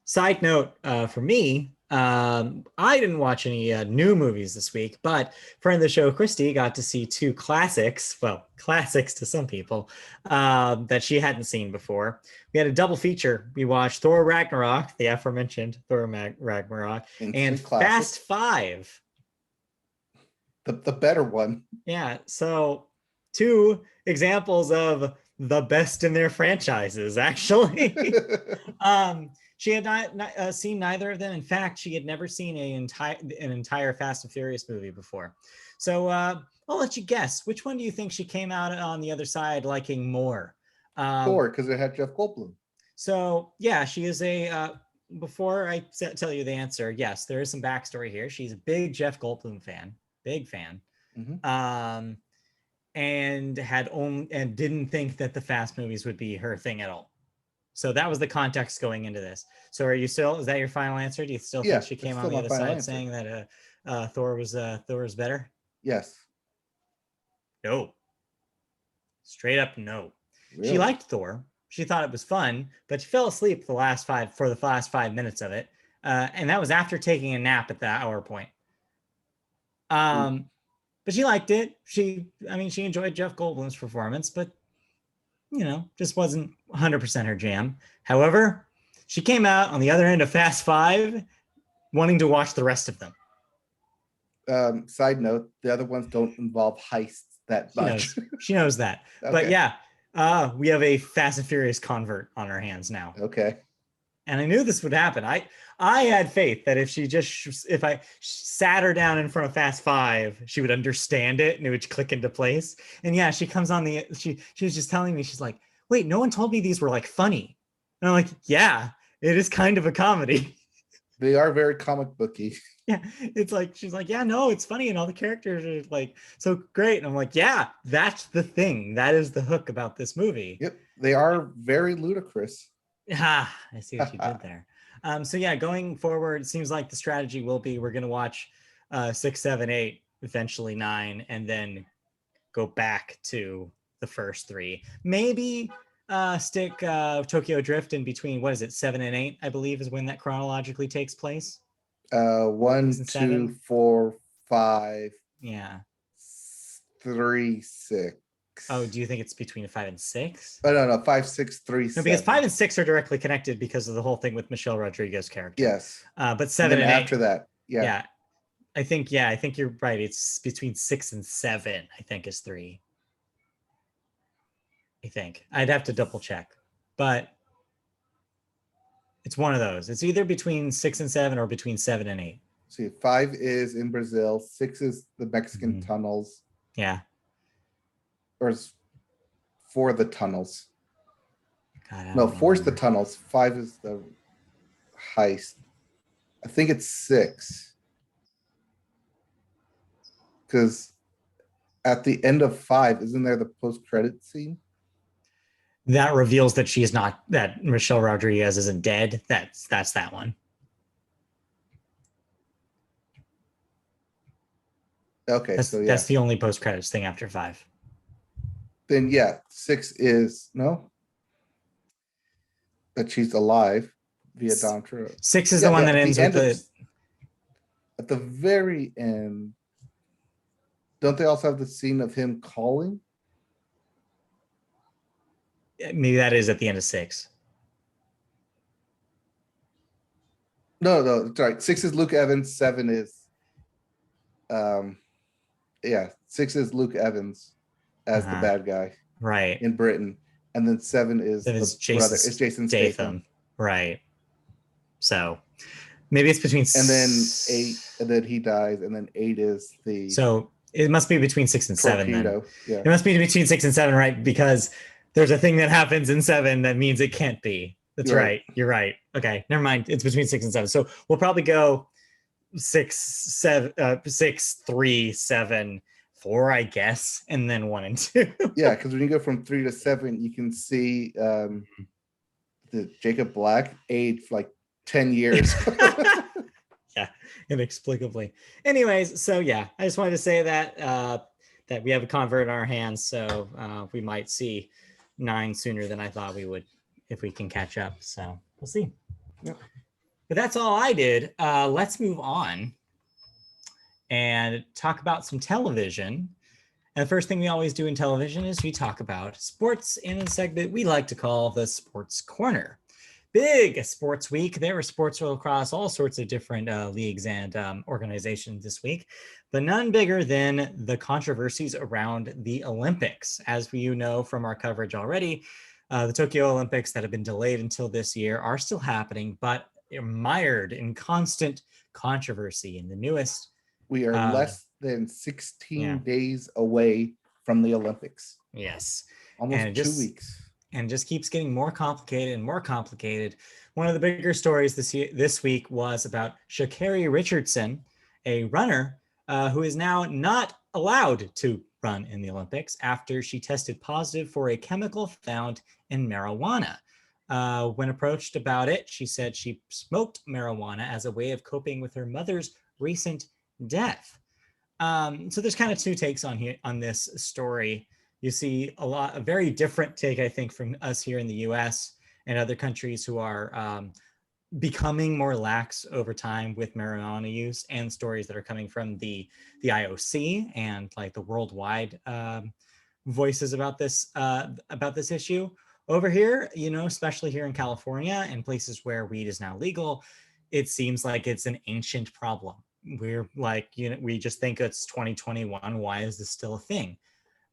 Side note for me, I didn't watch any new movies this week, but friend of the show, Christy, got to see two classics, well, classics to some people, that she hadn't seen before. We had a double feature. We watched Thor Ragnarok, the aforementioned Thor Ragnarok, and Fast Five. The better one. Yeah, so two examples of the best in their franchises, actually. She had not seen neither of them. In fact, she had never seen an entire Fast and Furious movie before. So I'll let you guess. Which one do you think she came out on the other side liking more? Thor, because it had Jeff Goldblum. So yeah, she is before I tell you the answer, yes, there is some backstory here. She's a big Jeff Goldblum fan, big fan. And didn't think that the Fast movies would be her thing at all. So that was the context going into this. So is that your final answer? Do you still think she came on the other side saying that Thor was better? Yes. No. Straight up no. Really? She liked Thor. She thought it was fun, but she fell asleep for the last 5 minutes of it. And that was after taking a nap at the hour point. But she liked it. She enjoyed Jeff Goldblum's performance, but just wasn't 100% her jam. However, she came out on the other end of Fast Five wanting to watch the rest of them. Side note, the other ones don't involve heists that much. She knows that. Okay. But yeah, we have a Fast and Furious convert on our hands now. Okay. And I knew this would happen. I had faith that if I sat her down in front of Fast Five, she would understand it and it would click into place. And yeah, she comes on she was just telling me, she's like, wait, no one told me these were like funny. And I'm like, yeah, it is kind of a comedy. They are very comic booky. Yeah, it's like, she's like, yeah, no, it's funny. And all the characters are like so great. And I'm like, yeah, that's the thing. That is the hook about this movie. Yep. They are very ludicrous. I see what you did there. So yeah, going forward, it seems like the strategy will be we're going to watch 6, 7, 8, eventually 9, and then go back to the first 3. Maybe stick Tokyo Drift in between. What is it? 7 and 8, I believe, is when that chronologically takes place. 1, 2, 4, 5. Yeah. 3, 6. Oh, do you think it's between 5 and 6? Oh, no, 5, 6, 3, 7. No, because 5 and 6 are directly connected because of the whole thing with Michelle Rodriguez's character. Yes. But 7 and 8. After that, yeah. I think you're right. It's between 6 and 7, I think, is 3. I think. I'd have to double check. But it's one of those. It's either between 6 and 7 or between 7 and 8. See, 5 is in Brazil. 6 is the Mexican tunnels. Yeah. Or is 4 the tunnels? God, no, 4 is the tunnels. 5 is the heist. I think it's 6. Because at the end of 5, isn't there the post-credit scene? That reveals that Michelle Rodriguez isn't dead. That's that one. Okay, that's the only post-credits thing after 5. Then 6 is that she's alive via Dom Trudeau. 6 is the one that ends with at the very end. Don't they also have the scene of him calling? Maybe that is at the end of 6. No, that's right. 6 is Luke Evans. 7 is 6 is Luke Evans as the bad guy, right, in Britain, and then 7 is brother. It's Jason Statham, right? So maybe it's between and then 8, and then he dies, and then 8 is the It must be between 6 and 7 then. Torpedo. Yeah. It must be between 6 and 7, right? Because there's a thing that happens in 7 that means it can't be. That's right. You're right. Okay, never mind. It's between 6 and 7. So we'll probably go 6, 3, 7, 4, I guess, and then 1 and 2. Yeah, because when you go from 3 to 7, you can see the Jacob Black aged like 10 years. Yeah, inexplicably. Anyways, so yeah, I just wanted to say that that we have a convert in our hands, so we might see 9 sooner than I thought we would if we can catch up. So we'll see. Yep. But that's all I did. Let's move on and talk about some television. And the first thing we always do in television is we talk about sports in a segment we like to call the Sports Corner. Big sports week. There were sports across all sorts of different leagues and organizations this week, but none bigger than the controversies around the Olympics. As you know from our coverage already, the Tokyo Olympics that have been delayed until this year are still happening, but are mired in constant controversy. And the newest, we are less than 16 days away from the Olympics. Yes. Almost 2 weeks. And just keeps getting more complicated and more complicated. One of the bigger stories this week was about Sha'Carri Richardson, a runner who is now not allowed to run in the Olympics after she tested positive for a chemical found in marijuana. When approached about it, she said she smoked marijuana as a way of coping with her mother's recent death. So there's kind of 2 takes on this story. You see a very different take, I think, from us here in the US and other countries who are becoming more lax over time with marijuana use, and stories that are coming from the IOC and like the worldwide voices about this issue. Over here, especially here in California and places where weed is now legal, it seems like it's an ancient problem. We're like, we just think it's 2021. Why is this still a thing?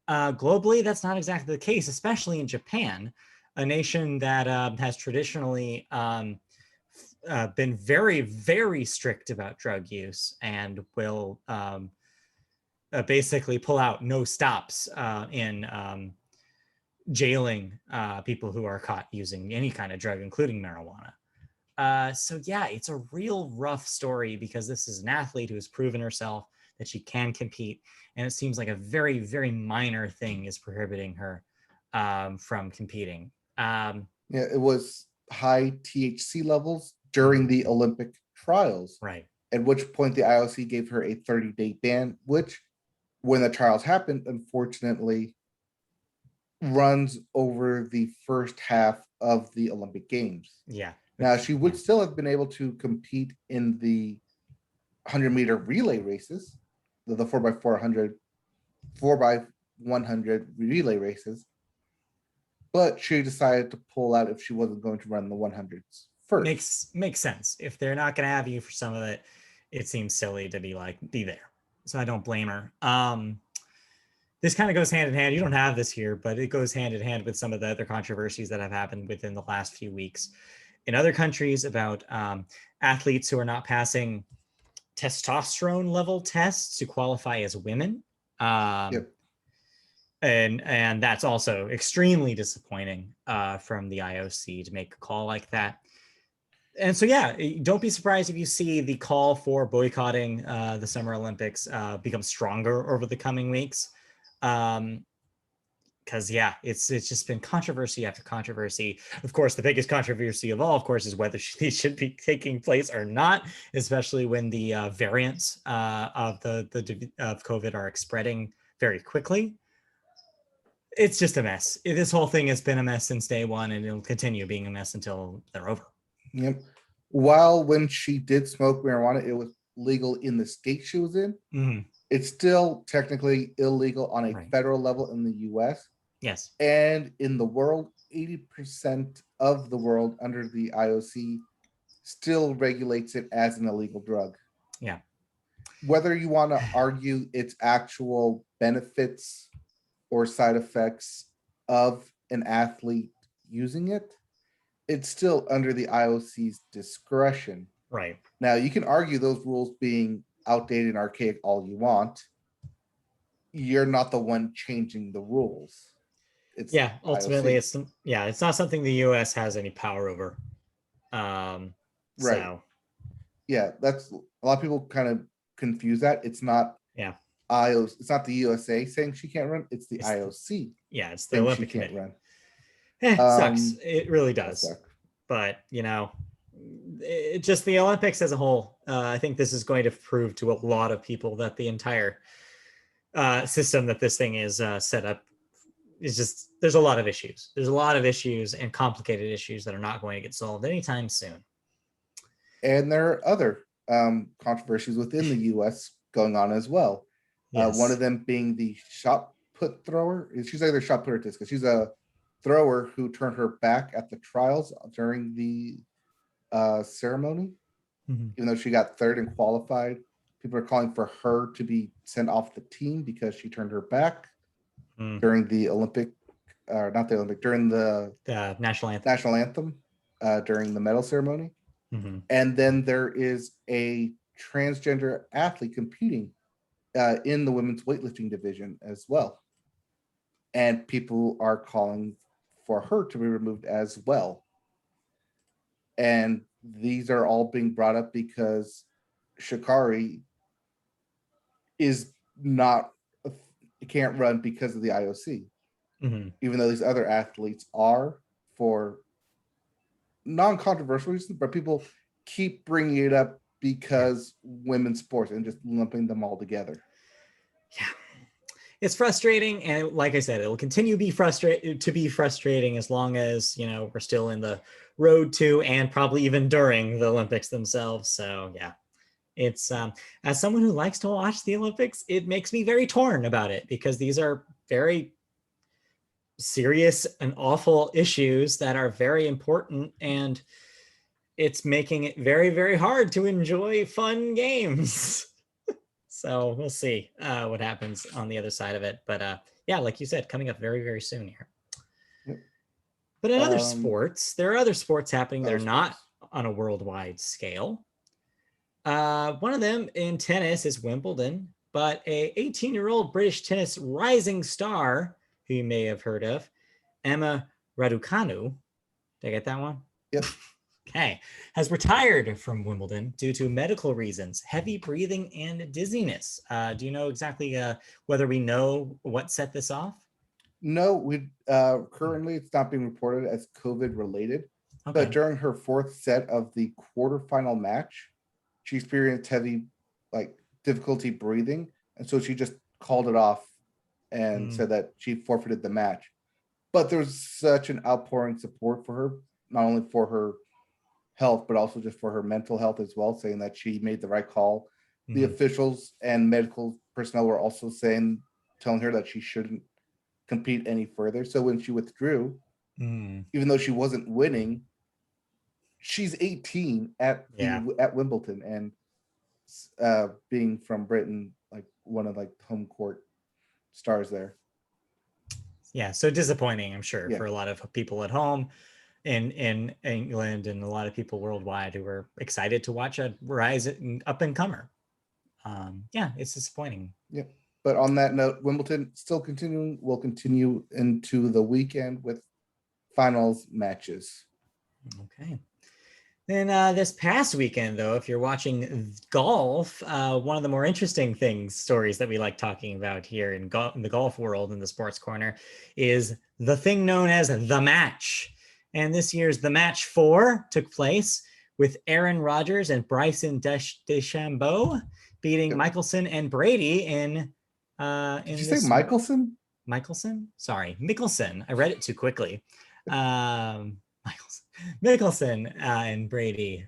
Globally, that's not exactly the case, especially in Japan, a nation that has traditionally been very, very strict about drug use and will basically pull out no stops in jailing people who are caught using any kind of drug, including marijuana. So yeah, it's a real rough story because this is an athlete who has proven herself that she can compete, and it seems like a very, very minor thing is prohibiting her from competing. Yeah, it was high THC levels during the Olympic trials, right? At which point the IOC gave her a 30-day ban, which, when the trials happened, unfortunately, runs over the first half of the Olympic Games. Yeah. Now, she would still have been able to compete in the 100-meter relay races, the 4x400, 4x100 relay races, but she decided to pull out if she wasn't going to run the 100s first. Makes sense. If they're not going to have you for some of it, it seems silly to be there. So I don't blame her. This kind of goes hand in hand. You don't have this here, but it goes hand in hand with some of the other controversies that have happened within the last few weeks in other countries about athletes who are not passing testosterone level tests to qualify as women. Yep. And that's also extremely disappointing from the IOC to make a call like that. And so, yeah, don't be surprised if you see the call for boycotting the Summer Olympics become stronger over the coming weeks. Because, yeah, it's just been controversy after controversy. Of course, the biggest controversy of all, of course, is whether these should be taking place or not, especially when the variants of of COVID are spreading very quickly. It's just a mess. This whole thing has been a mess since day one, and it'll continue being a mess until they're over. Yep. While when she did smoke marijuana, it was legal in the state she was in. Mm-hmm. It's still technically illegal on a federal level in the US. Yes. And in the world, 80% of the world under the IOC still regulates it as an illegal drug. Yeah. Whether you want to argue its actual benefits or side effects of an athlete using it, it's still under the IOC's discretion. Right. Now, you can argue those rules being outdated and archaic all you want, you're not the one changing the rules. It's ultimately IOC. it's not something the US has any power over. Right. So Yeah, that's a lot of people kind of confuse that. It's not IOC, it's not the USA saying she can't run, it's the IOC. It's the saying Olympic she can't Committee. run. Sucks. It really does. But just the Olympics as a whole, I think this is going to prove to a lot of people that the entire system that this thing is set up is just, there's a lot of issues. There's a lot of issues and complicated issues that are not going to get solved anytime soon. And there are other controversies within the US going on as well. Yes. One of them being the shot put thrower. She's either shot put or discus. She's a thrower who turned her back at the trials during the ceremony, even though she got third and qualified. People are calling for her to be sent off the team because she turned her back during the Olympic, not the Olympic, during the national anthem during the medal ceremony. And then there is a transgender athlete competing in the women's weightlifting division as well. And people are calling for her to be removed as well. And these are all being brought up because Sha'Carri is not, can't run because of the IOC. Even though these other athletes are for non-controversial reasons, but people keep bringing it up because women's sports and just lumping them all together. Yeah, it's frustrating, and like I said, it will continue to be frustrating as long as we're still in the road to and probably even during the Olympics themselves. So yeah, it's as someone who likes to watch the Olympics, it makes me very torn about it because these are very serious and awful issues that are very important, and it's making it very, very hard to enjoy fun games. So we'll see what happens on the other side of it. But yeah, like you said, coming up very, very soon here. Yep. But in other sports, there are other sports happening that are not on a worldwide scale. One of them in tennis is Wimbledon, but a 18-year-old British tennis rising star, who you may have heard of, Emma Raducanu. Did I get that one? Yep. Okay. Has retired from Wimbledon due to medical reasons, heavy breathing and dizziness. Do you know exactly whether we know what set this off? No, we currently it's not being reported as COVID related. Okay. But during her fourth set of the quarterfinal match, she experienced heavy difficulty breathing. And so she just called it off and said that she forfeited the match. But there's such an outpouring support for her, not only for her health, but also just for her mental health as well, saying that she made the right call. The officials and medical personnel were also telling her that she shouldn't compete any further. So when she withdrew, even though she wasn't winning, she's 18 at Wimbledon, and being from Britain, one of the home court stars there. Yeah, so disappointing, I'm sure, for a lot of people at home in England and a lot of people worldwide who were excited to watch a rise up and comer. Yeah, it's disappointing. Yeah, but on that note, Wimbledon still continuing, will continue into the weekend with finals matches. Okay. Then this past weekend, though, if you're watching golf, one of the more interesting stories that we like talking about here in the golf world in the Sports Corner is the thing known as The Match. And this year's The Match 4 took place with Aaron Rodgers and Bryson DeChambeau beating Mickelson and Brady in Did you say Mickelson? Mickelson? Sorry, Mickelson. I read it too quickly. Mickelson and Brady.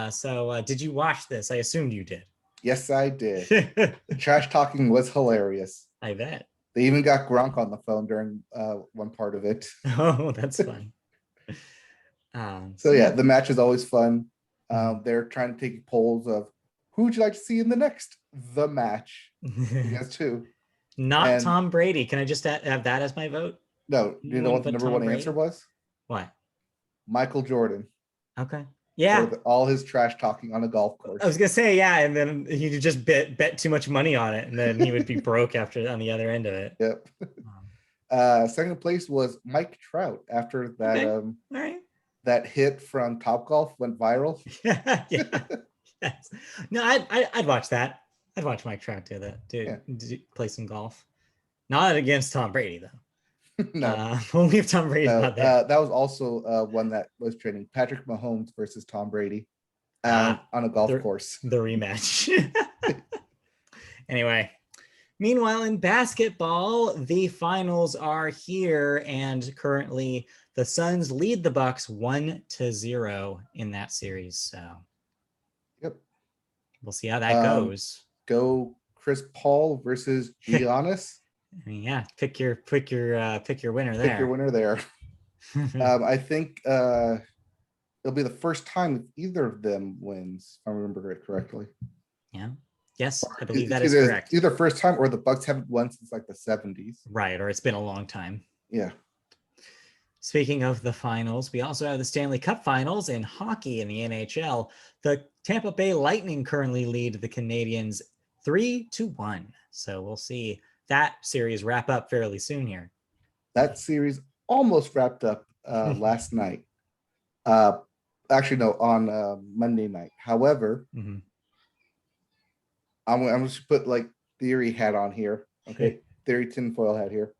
So did you watch this? I assumed you did. Yes, I did. The trash talking was hilarious. I bet. They even got Gronk on the phone during one part of it. Oh, that's fun. So yeah, the match is always fun. They're trying to take polls of who would you like to see in the next The Match. Yes, too. Not Tom Brady. Can I just have that as my vote? No. Do you know what the number one answer was? What? Michael Jordan. Okay. Yeah. All his trash talking on a golf course. I was gonna say, yeah, and then he just bet too much money on it, and then he would be broke after on the other end of it. Yep. Second place was Mike Trout after that All right. that hit from Topgolf went viral. Yeah. Yes. No, I'd watch that. I'd watch Mike Trout do that. Do play some golf. Not against Tom Brady though. No. Only if Tom Brady's not there. That was also one that was trending. Patrick Mahomes versus Tom Brady on a golf course. The rematch. Anyway. Meanwhile, in basketball, the finals are here, and currently the Suns lead the Bucks 1-0 in that series. So, yep, we'll see how that goes. Go Chris Paul versus Giannis. I mean, yeah, pick your winner there. Pick your winner there. I think it'll be the first time either of them wins, if I remember it correctly. Yeah. Yes, I believe that is correct. Either first time or the Bucks haven't won since like the 70s. Right, or it's been a long time. Yeah. Speaking of the finals, we also have the Stanley Cup finals in hockey in the NHL. The Tampa Bay Lightning currently lead the Canadiens 3-1. So we'll see that series wrap up fairly soon here. That series almost wrapped up last night. Actually, no, on Monday night. However, I'm just put like theory hat on here. Okay. Theory tinfoil hat here.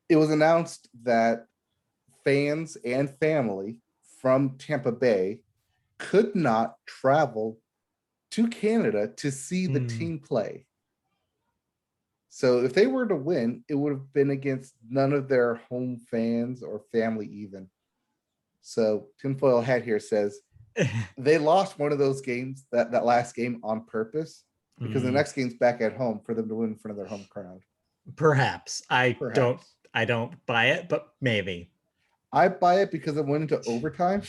It was announced that fans and family from Tampa Bay could not travel to Canada to see the team play. So if they were to win, it would have been against none of their home fans or family even. So tinfoil hat here says they lost one of those games, that last game, on purpose, because the next game's back at home for them to win in front of their home crowd. Perhaps. I don't buy it, but maybe. I buy it because it went into overtime.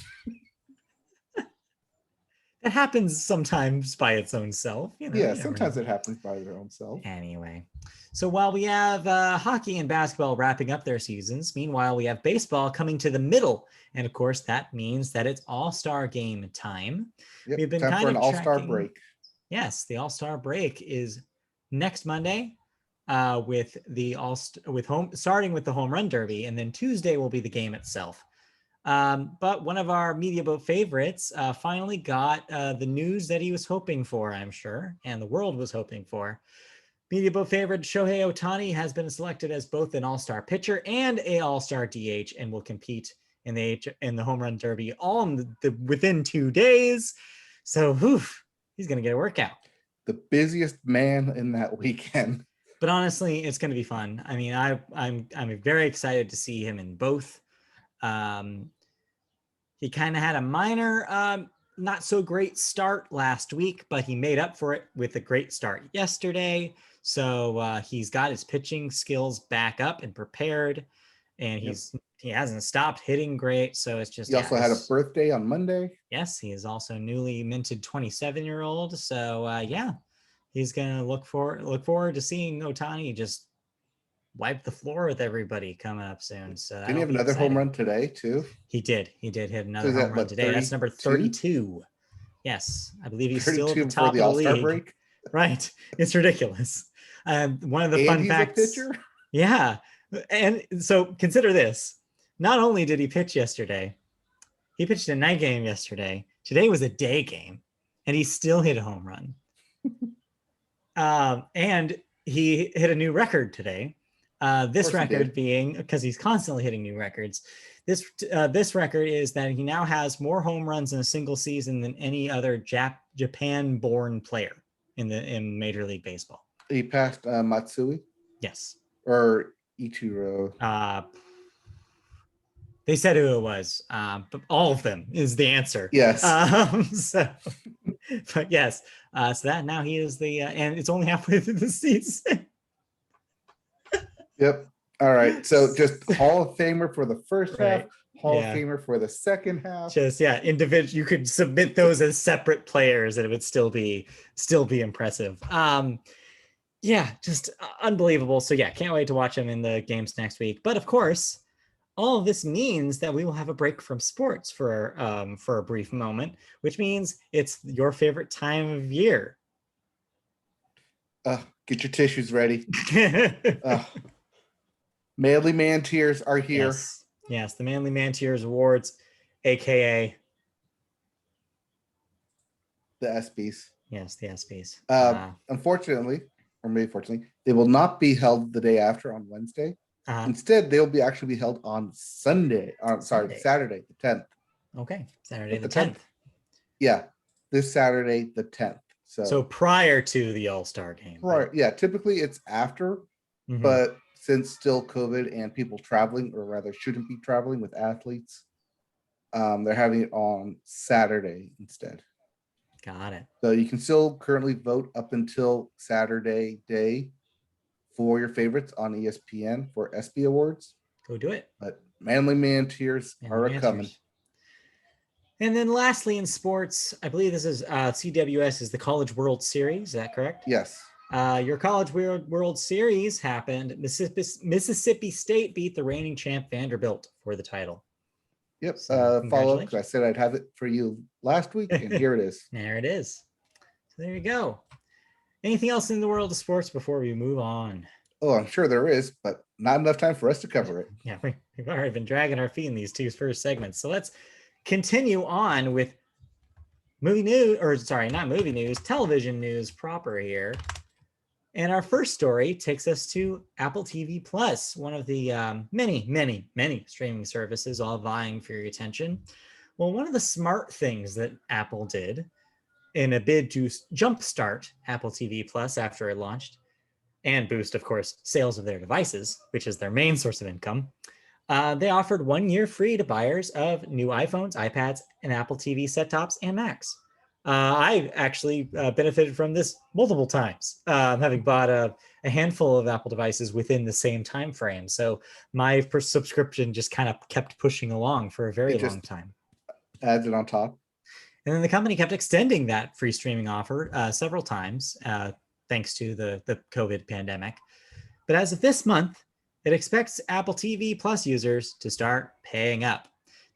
It happens sometimes by its own self. Yeah, sometimes it happens by their own self. Anyway, so while we have hockey and basketball wrapping up their seasons, meanwhile, we have baseball coming to the middle. And of course, that means that it's all-star game time. Yep, we've been time for an all-star break. Yes, the all-star break is next Monday with starting with the home run derby, and then Tuesday will be the game itself. But one of our media boat favorites finally got the news that he was hoping for, I'm sure, and the world was hoping for. Media boat favorite Shohei Ohtani has been selected as both an all-star pitcher and a all-star DH, and will compete in the home run derby all within 2 days. So, he's going to get a workout. The busiest man in that weekend. But honestly, it's going to be fun. I mean, I'm very excited to see him in both. He kind of had a minor, not so great start last week, but he made up for it with a great start yesterday. So he's got his pitching skills back up and prepared, and he hasn't stopped hitting great. So it's just, he also had a birthday on Monday. Yes. He is also newly minted 27-year-old. So he's going to look forward to seeing Ohtani just wipe the floor with everybody coming up soon. So didn't he have another home run today too? He did hit another home run today. That's number 32. Yes, I believe he's still at the top of the league. Break? Right, it's ridiculous. One of the fun facts. A pitcher? Yeah, and so consider this: not only did he pitch yesterday, he pitched a night game yesterday. Today was a day game, and he still hit a home run. And he hit a new record today. This record being, because he's constantly hitting new records, this record is that he now has more home runs in a single season than any other Japan-born player in Major League Baseball. He passed Matsui? Yes. Or Ichiro? They said who it was, but all of them is the answer. Yes. But yes, so that now he is and it's only halfway through the season. Yep. All right. So just Hall of Famer for the first half, Hall of Famer for the second half. Just individual. You could submit those as separate players, and it would still be impressive. Just unbelievable. So can't wait to watch him in the games next week. But of course, all of this means that we will have a break from sports for a brief moment, which means it's your favorite time of year. Get your tissues ready. Manly Man Tears are here. Yes, the Manly Man Tears Awards, aka the ESPYs. Yes, the ESPYs. Unfortunately, or maybe fortunately, they will not be held the day after on Wednesday. Instead, they'll actually be held on Saturday, the 10th. Okay, Saturday the 10th. Yeah, this Saturday, the 10th. So prior to the All-Star game. Right. Yeah, typically it's after, but since still COVID and people traveling, or rather shouldn't be traveling with athletes, they're having it on Saturday instead. Got it. So you can still currently vote up until Saturday day for your favorites on ESPN for ESPY Awards. Go do it. But Manly Man Tears are coming. And then lastly in sports, I believe this is CWS is the College World Series. Is that correct? Yes. Your College World Series happened. Mississippi State beat the reigning champ Vanderbilt for the title. Yep. Follow up, because I said I'd have it for you last week, and here it is. There it is. So there you go. Anything else in the world of sports before we move on? Oh, I'm sure there is, but not enough time for us to cover it. Yeah, we've already been dragging our feet in these two first segments. So let's continue on with television news proper here. And our first story takes us to Apple TV Plus, one of the many streaming services all vying for your attention. Well, one of the smart things that Apple did in a bid to jumpstart Apple TV Plus after it launched and boost, of course, sales of their devices, which is their main source of income, they offered 1 year free to buyers of new iPhones, iPads, and Apple TV set-tops and Macs. I actually benefited from this multiple times, having bought a handful of Apple devices within the same time frame. So my subscription just kind of kept pushing along for a very long time. Adds it on top. And then the company kept extending that free streaming offer several times, thanks to the COVID pandemic. But as of this month, it expects Apple TV Plus users to start paying up.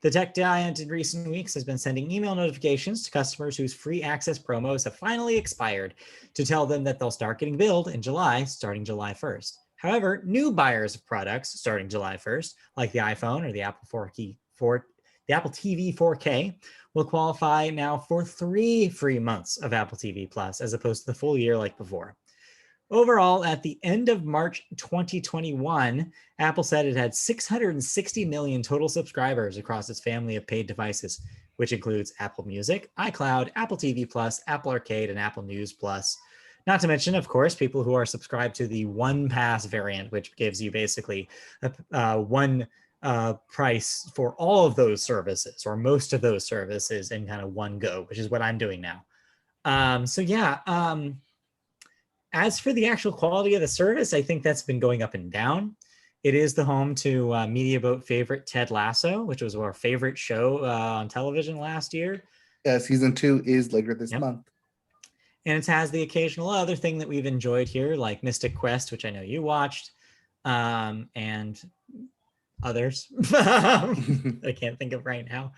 The tech giant in recent weeks has been sending email notifications to customers whose free access promos have finally expired to tell them that they'll start getting billed in July, starting July 1st. However, new buyers of products starting July 1st, like the iPhone or the Apple TV 4K, will qualify now for 3 free months of Apple TV Plus, as opposed to the full year like before. Overall, at the end of March 2021, Apple said it had 660 million total subscribers across its family of paid devices, which includes Apple Music, iCloud, Apple TV Plus, Apple Arcade, and Apple News Plus. Not to mention, of course, people who are subscribed to the One Pass variant, which gives you basically one price for all of those services, or most of those services, in kind of one go, which is what I'm doing now. As for the actual quality of the service, I think that's been going up and down. It is the home to MediaBoat favorite Ted Lasso, which was our favorite show on television last year. Season 2 is later this month. And it has the occasional other thing that we've enjoyed here, like Mystic Quest, which I know you watched, and others I can't think of right now.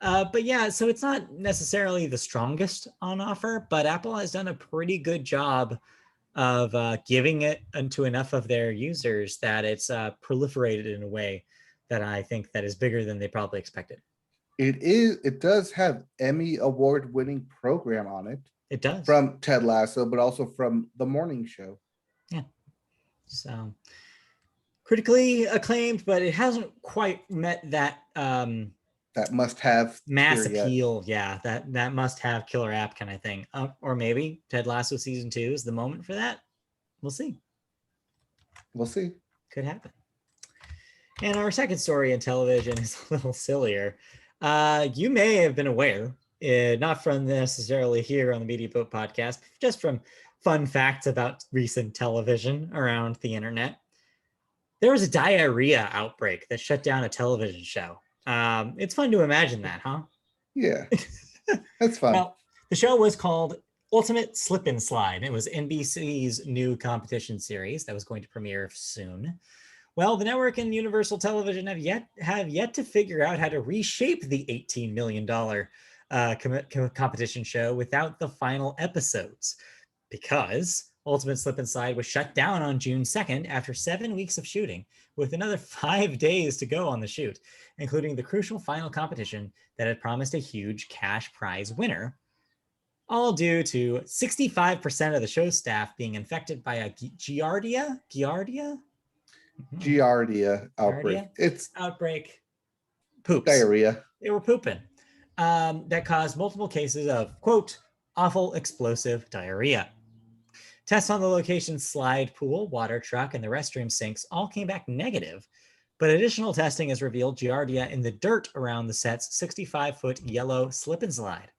But yeah, so it's not necessarily the strongest on offer, but Apple has done a pretty good job of giving it to enough of their users that it's proliferated in a way that I think that is bigger than they probably expected. It does have Emmy award-winning program on it. It does. From Ted Lasso, but also from The Morning Show. Yeah. So critically acclaimed, but it hasn't quite met that that must-have mass appeal. Yeah, that must-have killer app kind of thing. Or maybe Ted Lasso season 2 is the moment for that. We'll see. Could happen. And our second story in television is a little sillier. You may have been aware, not from necessarily here on the Media Boat podcast, but just from fun facts about recent television around the internet. There was a diarrhea outbreak that shut down a television show. It's fun to imagine that, huh? Yeah, that's fun. Well, the show was called Ultimate Slip and Slide. It was NBC's new competition series that was going to premiere soon. Well, the network and Universal Television have yet to figure out how to reshape the $18 million competition show without the final episodes, because Ultimate Slip and Slide was shut down on June 2nd after 7 weeks of shooting, with another 5 days to go on the shoot, including the crucial final competition that had promised a huge cash prize winner, all due to 65% of the show staff being infected by a Giardia? Giardia outbreak. Giardia? It's outbreak. Poops. diarrhea. They were pooping. That caused multiple cases of, quote, awful explosive diarrhea. Tests on the location's slide pool, water truck, and the restroom sinks all came back negative, but additional testing has revealed Giardia in the dirt around the set's 65-foot yellow slip and slide.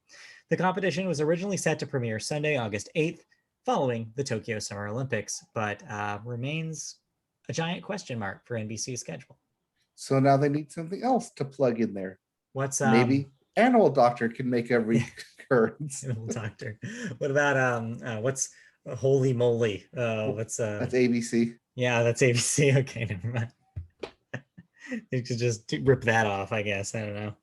The competition was originally set to premiere Sunday, August 8th, following the Tokyo Summer Olympics, but remains a giant question mark for NBC's schedule. So now they need something else to plug in there. What's maybe Animal Doctor can make a recurrence. Animal Doctor. What about what's Holy Moly? What's that's ABC. Yeah, that's ABC. Okay, never mind. You could just rip that off, I guess. I don't know.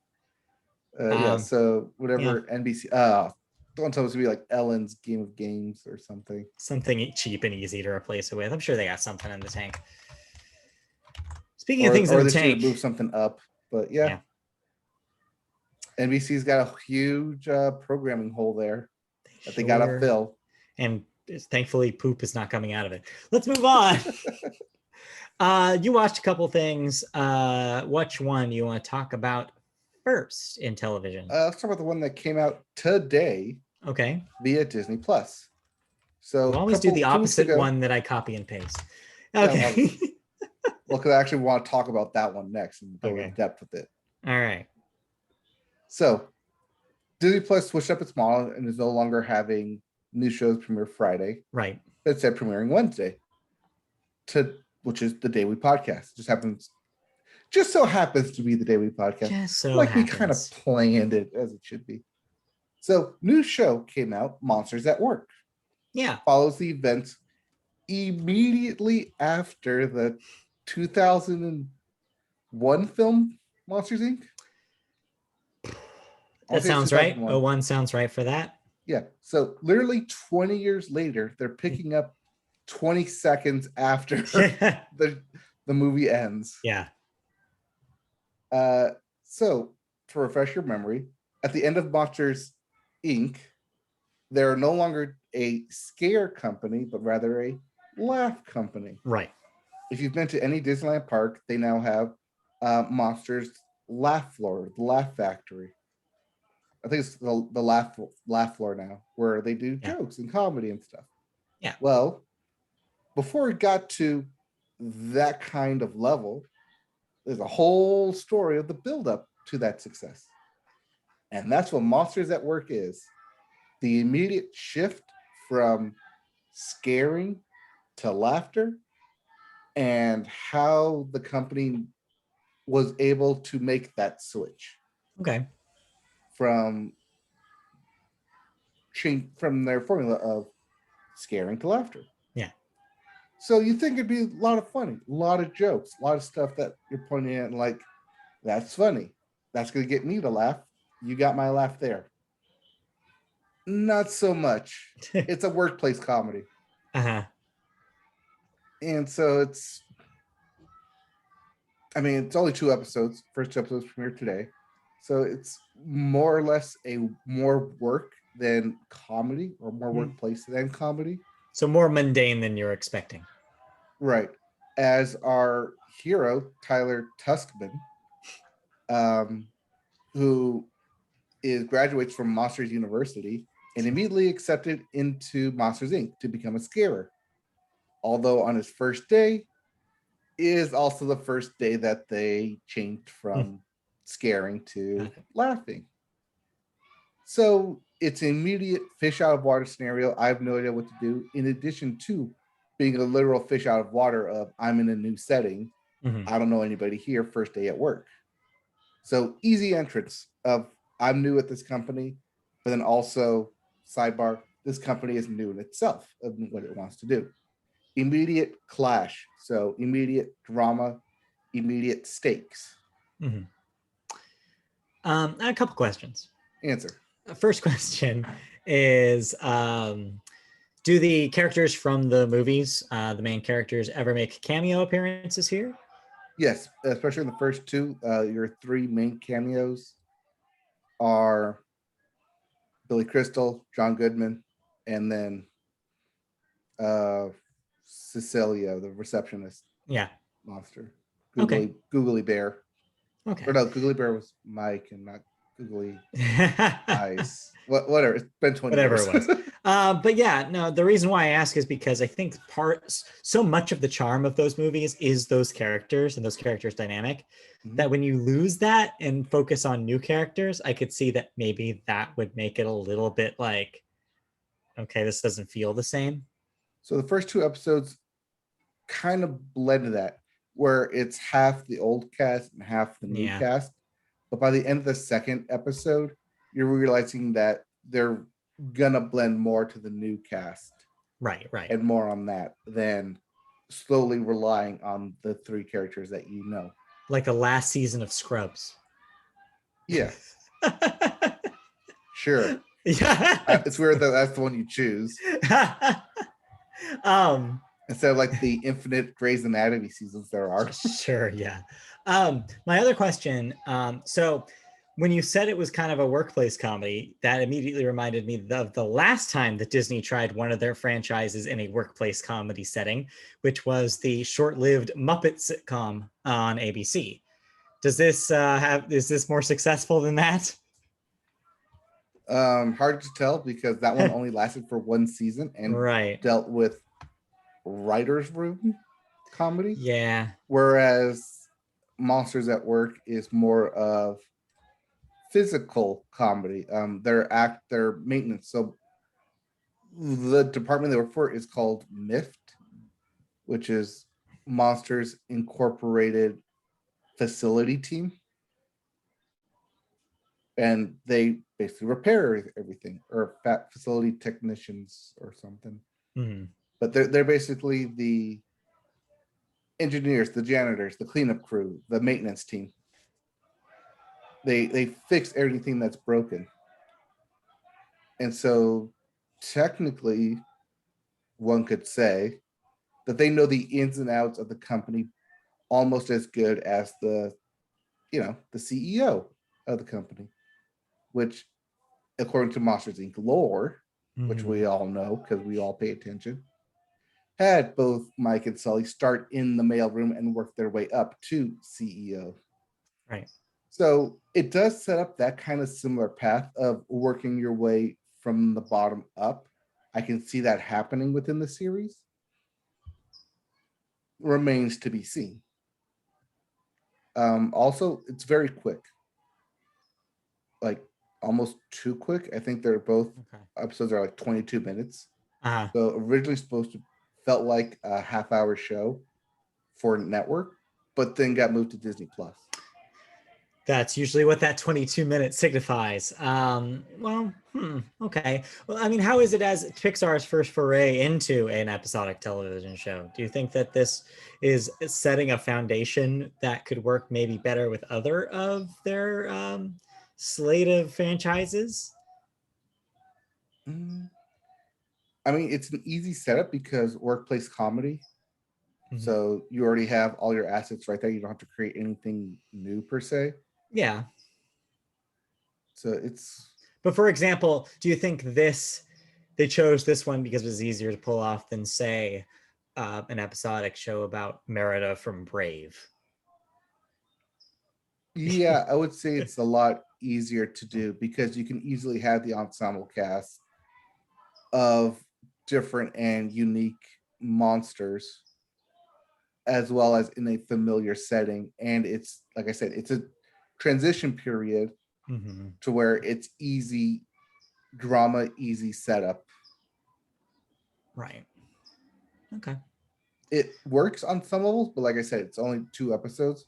Yeah, so whatever NBC. Don't tell us to be like Ellen's Game of Games or something. Something cheap and easy to replace it with. I'm sure they got something in the tank. Speaking of things in the tank, move something up, but yeah. NBC's got a huge programming hole there that they gotta fill, and thankfully, poop is not coming out of it. Let's move on. You watched a couple things. Which one do you want to talk about first in television? Let's talk about the one that came out today. Okay. Via Disney Plus. So you always do the opposite one that I copy and paste. Okay. Yeah, well, because I actually want to talk about that one next and go in depth with it. All right. So Disney Plus switched up its model and is no longer having new shows premiere Friday. Right. But instead premiering Wednesday, which is the day we podcast. Just so happens to be the day we podcast. Just so like happens. We kind of planned it as it should be. So new show came out, Monsters at Work. Yeah. Follows the events immediately after the 2001 film Monsters Inc. That sounds right. 01 sounds right for that. Yeah. So literally 20 years later, they're picking up 20 seconds after the movie ends. Yeah. So to refresh your memory, at the end of Monsters Inc., they're no longer a scare company, but rather a laugh company. Right. If you've been to any Disneyland park, they now have Monsters Laugh Floor, the Laugh Factory. I think it's the laugh floor now, where they do jokes and comedy and stuff. Yeah. Well, before it got to that kind of level, there's a whole story of the buildup to that success. And that's what Monsters at Work is. The immediate shift from scaring to laughter, and how the company was able to make that switch. Okay. From their formula of scaring to laughter. Yeah. So you think it'd be a lot of funny, a lot of jokes, a lot of stuff that you're pointing at and like, that's funny. That's going to get me to laugh. You got my laugh there. Not so much. It's a workplace comedy. Uh-huh. And so it's only 2 episodes. First episode's premiered today. So it's more or less a more work than comedy, or more workplace than comedy. So more mundane than you're expecting. Right. As our hero, Tyler Tuskman, who graduates from Monsters University and immediately accepted into Monsters Inc. to become a scarer. Although on his first day is also the first day that they changed from scaring to laughing. So it's an immediate fish out of water scenario. I have no idea what to do. In addition to being a literal fish out of water of I'm in a new setting. I don't know anybody here, first day at work. So easy entrance of I'm new at this company, but then also sidebar, this company is new in itself of what it wants to do. immediate clash. So immediate drama, immediate stakes. Mm-hmm. A couple questions. Answer. First question is, do the characters from the movies, the main characters, ever make cameo appearances here? Yes, especially in the first two. Your three main cameos are Billy Crystal, John Goodman, and then Cecilia, the receptionist. Yeah. Monster. Googly Bear. Okay. Or no, Googly Bear was Mike and not Googly Eyes. Whatever. It's been 20 Whatever years. it was. But yeah, no, the reason why I ask is because I think so much of the charm of those movies is those characters and those characters' dynamic, that when you lose that and focus on new characters, I could see that maybe that would make it a little bit like, okay, this doesn't feel the same. So the first two episodes kind of blend that, where it's half the old cast and half the new cast. But by the end of the second episode, you're realizing that they're gonna blend more to the new cast. Right. And more on that than slowly relying on the three characters that you know. Like the last season of Scrubs. Yeah. Sure. Yeah. It's weird that that's the one you choose. Instead of like the infinite Grey's Anatomy seasons there are. Sure, yeah. My other question, so when you said it was kind of a workplace comedy, that immediately reminded me of the last time that Disney tried one of their franchises in a workplace comedy setting, which was the short-lived Muppet sitcom on ABC. Does this is this more successful than that? Hard to tell because that one only lasted for one season and dealt with writer's room comedy. Yeah. Whereas Monsters at Work is more of physical comedy. Their maintenance. So the department they work for is called MIFT, which is Monsters Incorporated Facility Team. And they basically repair everything, or facility technicians or something. Mm-hmm. But they're basically the engineers, the janitors, the cleanup crew, the maintenance team. They fix everything that's broken. And so technically one could say that they know the ins and outs of the company almost as good as the CEO of the company, which according to Monsters Inc. lore, which we all know because we all pay attention, had both Mike and Sully start in the mailroom and work their way up to CEO. Right. So it does set up that kind of similar path of working your way from the bottom up. I can see that happening within the series. Remains to be seen. Also, it's very quick. Like almost too quick. I think they're both episodes are like 22 minutes. So originally felt like a half-hour show for network, but then got moved to Disney Plus. That's usually what that 22 minutes signifies. Okay. Well, I mean, how is it as Pixar's first foray into an episodic television show? Do you think that this is setting a foundation that could work maybe better with other of their slate of franchises? I mean, it's an easy setup because workplace comedy. So you already have all your assets right there. You don't have to create anything new per se. Yeah. So it's. But for example, do you think they chose this one because it was easier to pull off than, say, an episodic show about Merida from Brave? Yeah, I would say it's a lot easier to do because you can easily have the ensemble cast of different and unique monsters, as well as in a familiar setting. And it's, like I said, it's a transition period to where it's easy drama, easy setup. Right. Okay. It works on some levels, but like I said, it's only 2 episodes.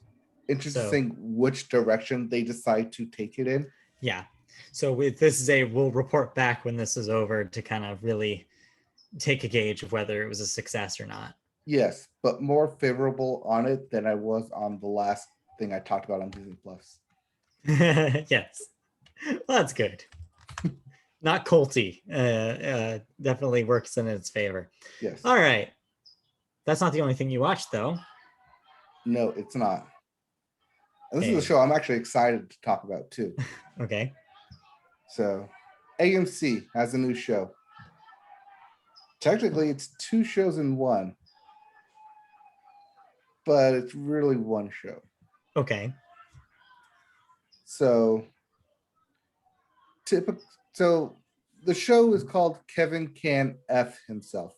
Interesting which direction they decide to take it in. Yeah. So we'll report back when this is over to kind of really take a gauge of whether it was a success or not. Yes, but more favorable on it than I was on the last thing I talked about on Disney Plus. Yes. Well, that's good. Not culty. Definitely works in its favor. Yes. All right. That's not the only thing you watched, though. No, it's not. And this is a Okay. show I'm actually excited to talk about too. Okay. So, AMC has a new show. Technically, it's two shows in one, but it's really one show. Okay. So, so the show is called Kevin Can F Himself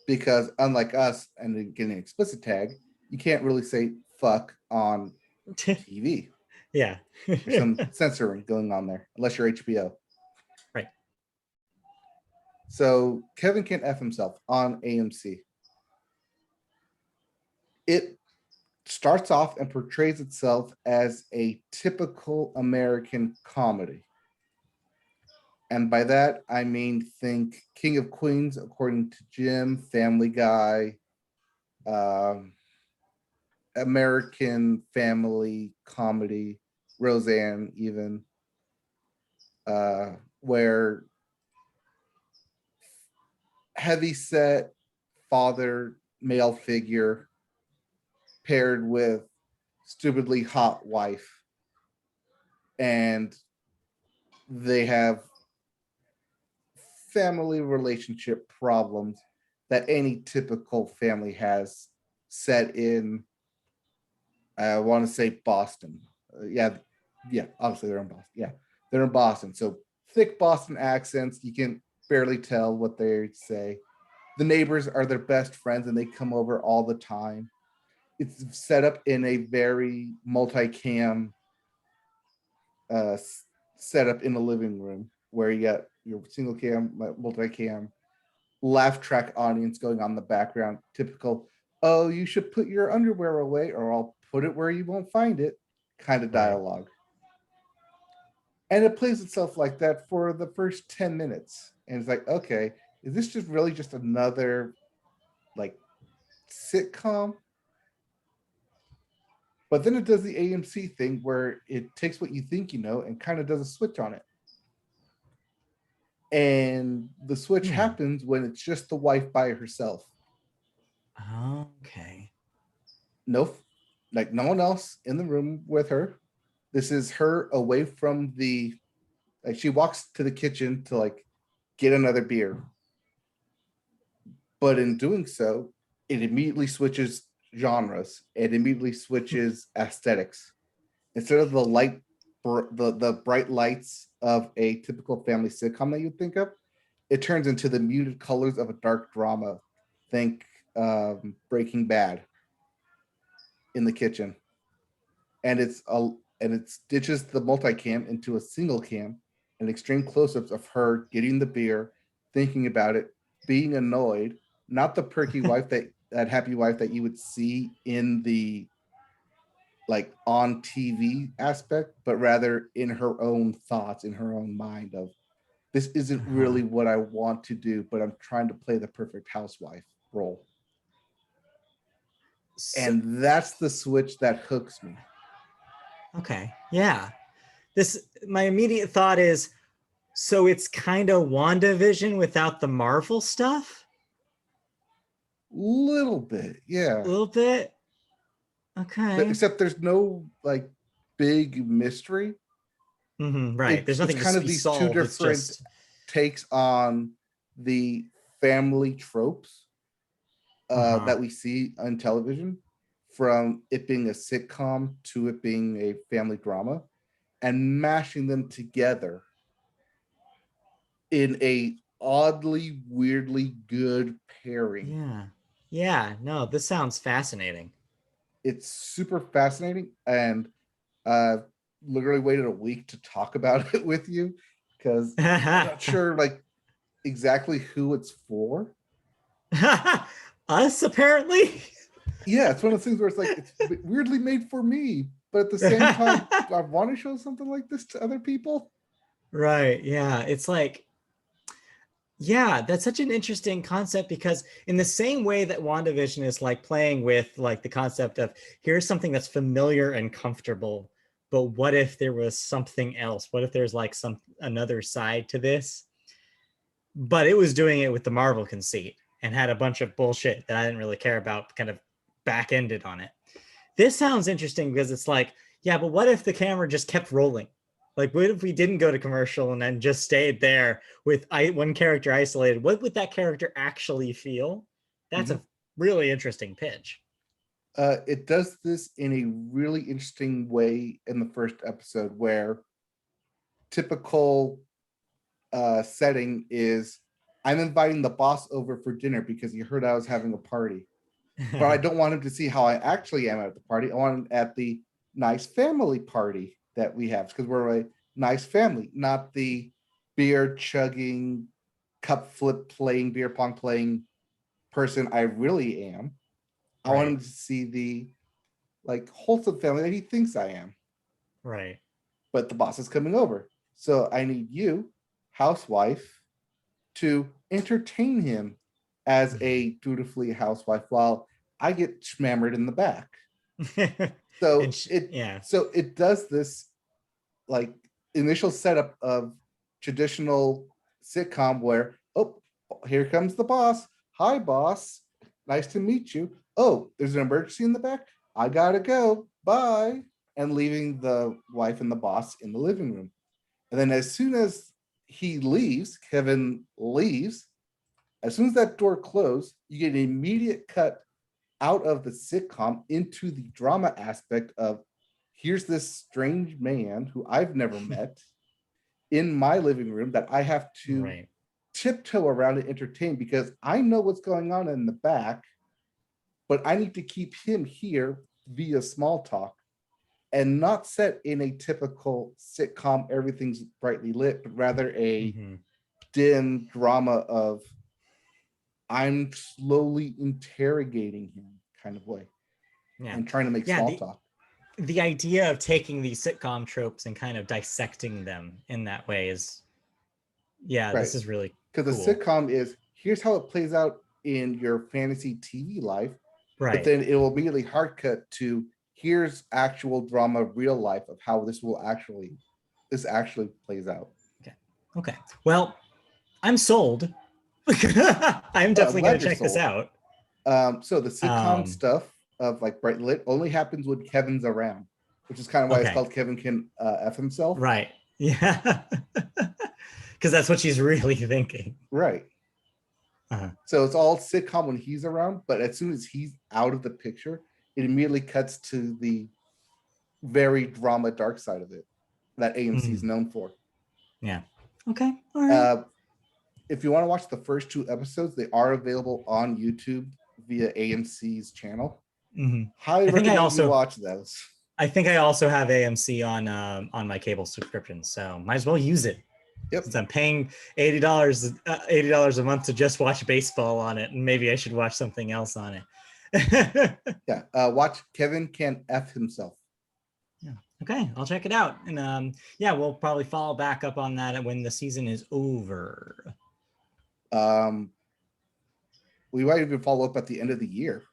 because unlike us and getting an explicit tag, you can't really say fuck on TV. Yeah. There's some censoring going on there, unless you're HBO. Right. So Kevin Can F Himself on AMC. It starts off and portrays itself as a typical American comedy. And by that, I mean, think King of Queens, according to Jim, Family Guy, American Family comedy, Roseanne, even, where heavyset father male figure paired with stupidly hot wife, and they have family relationship problems that any typical family has, set in, I want to say Boston. Yeah, obviously they're in Boston. Yeah, they're in Boston. So thick Boston accents, you can barely tell what they say. The neighbors are their best friends and they come over all the time. It's set up in a very multicam setup in the living room where you got your single cam, multicam, laugh track audience going on in the background. Typical, oh, you should put your underwear away or I'll put it where you won't find it kind of dialogue. Right. And it plays itself like that for the first 10 minutes. And it's like, okay, is this just really just another like sitcom? But then it does the AMC thing where it takes what you think you know and kind of does a switch on it. And the switch happens when it's just the wife by herself. Okay. No, like no one else in the room with her. This is her away from the, like she walks to the kitchen to like get another beer. But in doing so, it immediately switches genres. It immediately switches aesthetics. Instead of the bright lights of a typical family sitcom that you'd think of, it turns into the muted colors of a dark drama. Think Breaking Bad in the kitchen. And it stitches the multicam into a single cam and extreme close-ups of her getting the beer, thinking about it, being annoyed, not the perky wife that happy wife that you would see in the like on TV aspect, but rather in her own thoughts, in her own mind of this isn't really what I want to do, but I'm trying to play the perfect housewife role. And that's the switch that hooks me. Okay. Yeah. My immediate thought is, so it's kind of WandaVision without the Marvel stuff? Little bit, yeah. A little bit. Okay. Except there's no like big mystery. Right. There's nothing it's kind to of be these solved. two different takes on the family tropes that we see on television, from it being a sitcom to it being a family drama, and mashing them together in a oddly, weirdly good pairing. Yeah. No, this sounds fascinating. It's super fascinating, and literally waited a week to talk about it with you because I'm not sure like exactly who it's for. Us, apparently. Yeah, it's one of those things where it's like it's weirdly made for me, but at the same time, I want to show something like this to other people. Right. Yeah. It's like, Yeah, that's such an interesting concept because in the same way that WandaVision is like playing with like the concept of here's something that's familiar and comfortable, but what if there was something else? What if there's like some another side to this? But it was doing it with the Marvel conceit and had a bunch of bullshit that I didn't really care about kind of back-ended on it. This sounds interesting because it's like, yeah, but what if the camera just kept rolling? Like, what if we didn't go to commercial and then just stayed there with one character isolated? What would that character actually feel? That's a really interesting pitch. It does this in a really interesting way in the first episode, where typical setting is I'm inviting the boss over for dinner because he heard I was having a party. But I don't want him to see how I actually am at the party. I want him at the nice family party that we have, because we're a nice family, not the beer chugging, cup flip playing, beer pong playing person I really am. I want him to see the like wholesome family that he thinks I am. Right. But the boss is coming over. So I need you, housewife, to entertain him as a dutifully housewife while I get schmammered in the back. So it does this like initial setup of traditional sitcom where, oh, here comes the boss. Hi, boss. Nice to meet you. Oh, there's an emergency in the back. I gotta go. Bye. And leaving the wife and the boss in the living room. And then as soon as he leaves, Kevin leaves, as soon as that door closed, you get an immediate cut out of the sitcom into the drama aspect of here's this strange man who I've never met in my living room that I have to tiptoe around and entertain because I know what's going on in the back, but I need to keep him here via small talk and not set in a typical sitcom, everything's brightly lit, but rather a dim drama of I'm slowly interrogating him kind of way and trying to make small talk. The idea of taking these sitcom tropes and kind of dissecting them in that way is, this is really cool. Because the sitcom is, here's how it plays out in your fantasy TV life, but then it will immediately hard cut to here's actual drama, real life of how this actually plays out. Okay. Well, I'm sold. I'm definitely going to check this out. So the sitcom stuff of like bright lit only happens when Kevin's around, which is kind of why it's called Kevin Can F Himself. Right. Yeah. Because that's what she's really thinking. Right. So it's all sitcom when he's around, but as soon as he's out of the picture, it immediately cuts to the very drama dark side of it that AMC is known for. Yeah. Okay. All right. If you want to watch the first 2 episodes, they are available on YouTube via AMC's channel. Highly recommend you watch those. I think I also have AMC on my cable subscription, so might as well use it. Yep. Since I'm paying $80 a month to just watch baseball on it, and maybe I should watch something else on it. Watch Kevin Can F Himself. Yeah. Okay, I'll check it out, and we'll probably follow back up on that when the season is over. We might even follow up at the end of the year.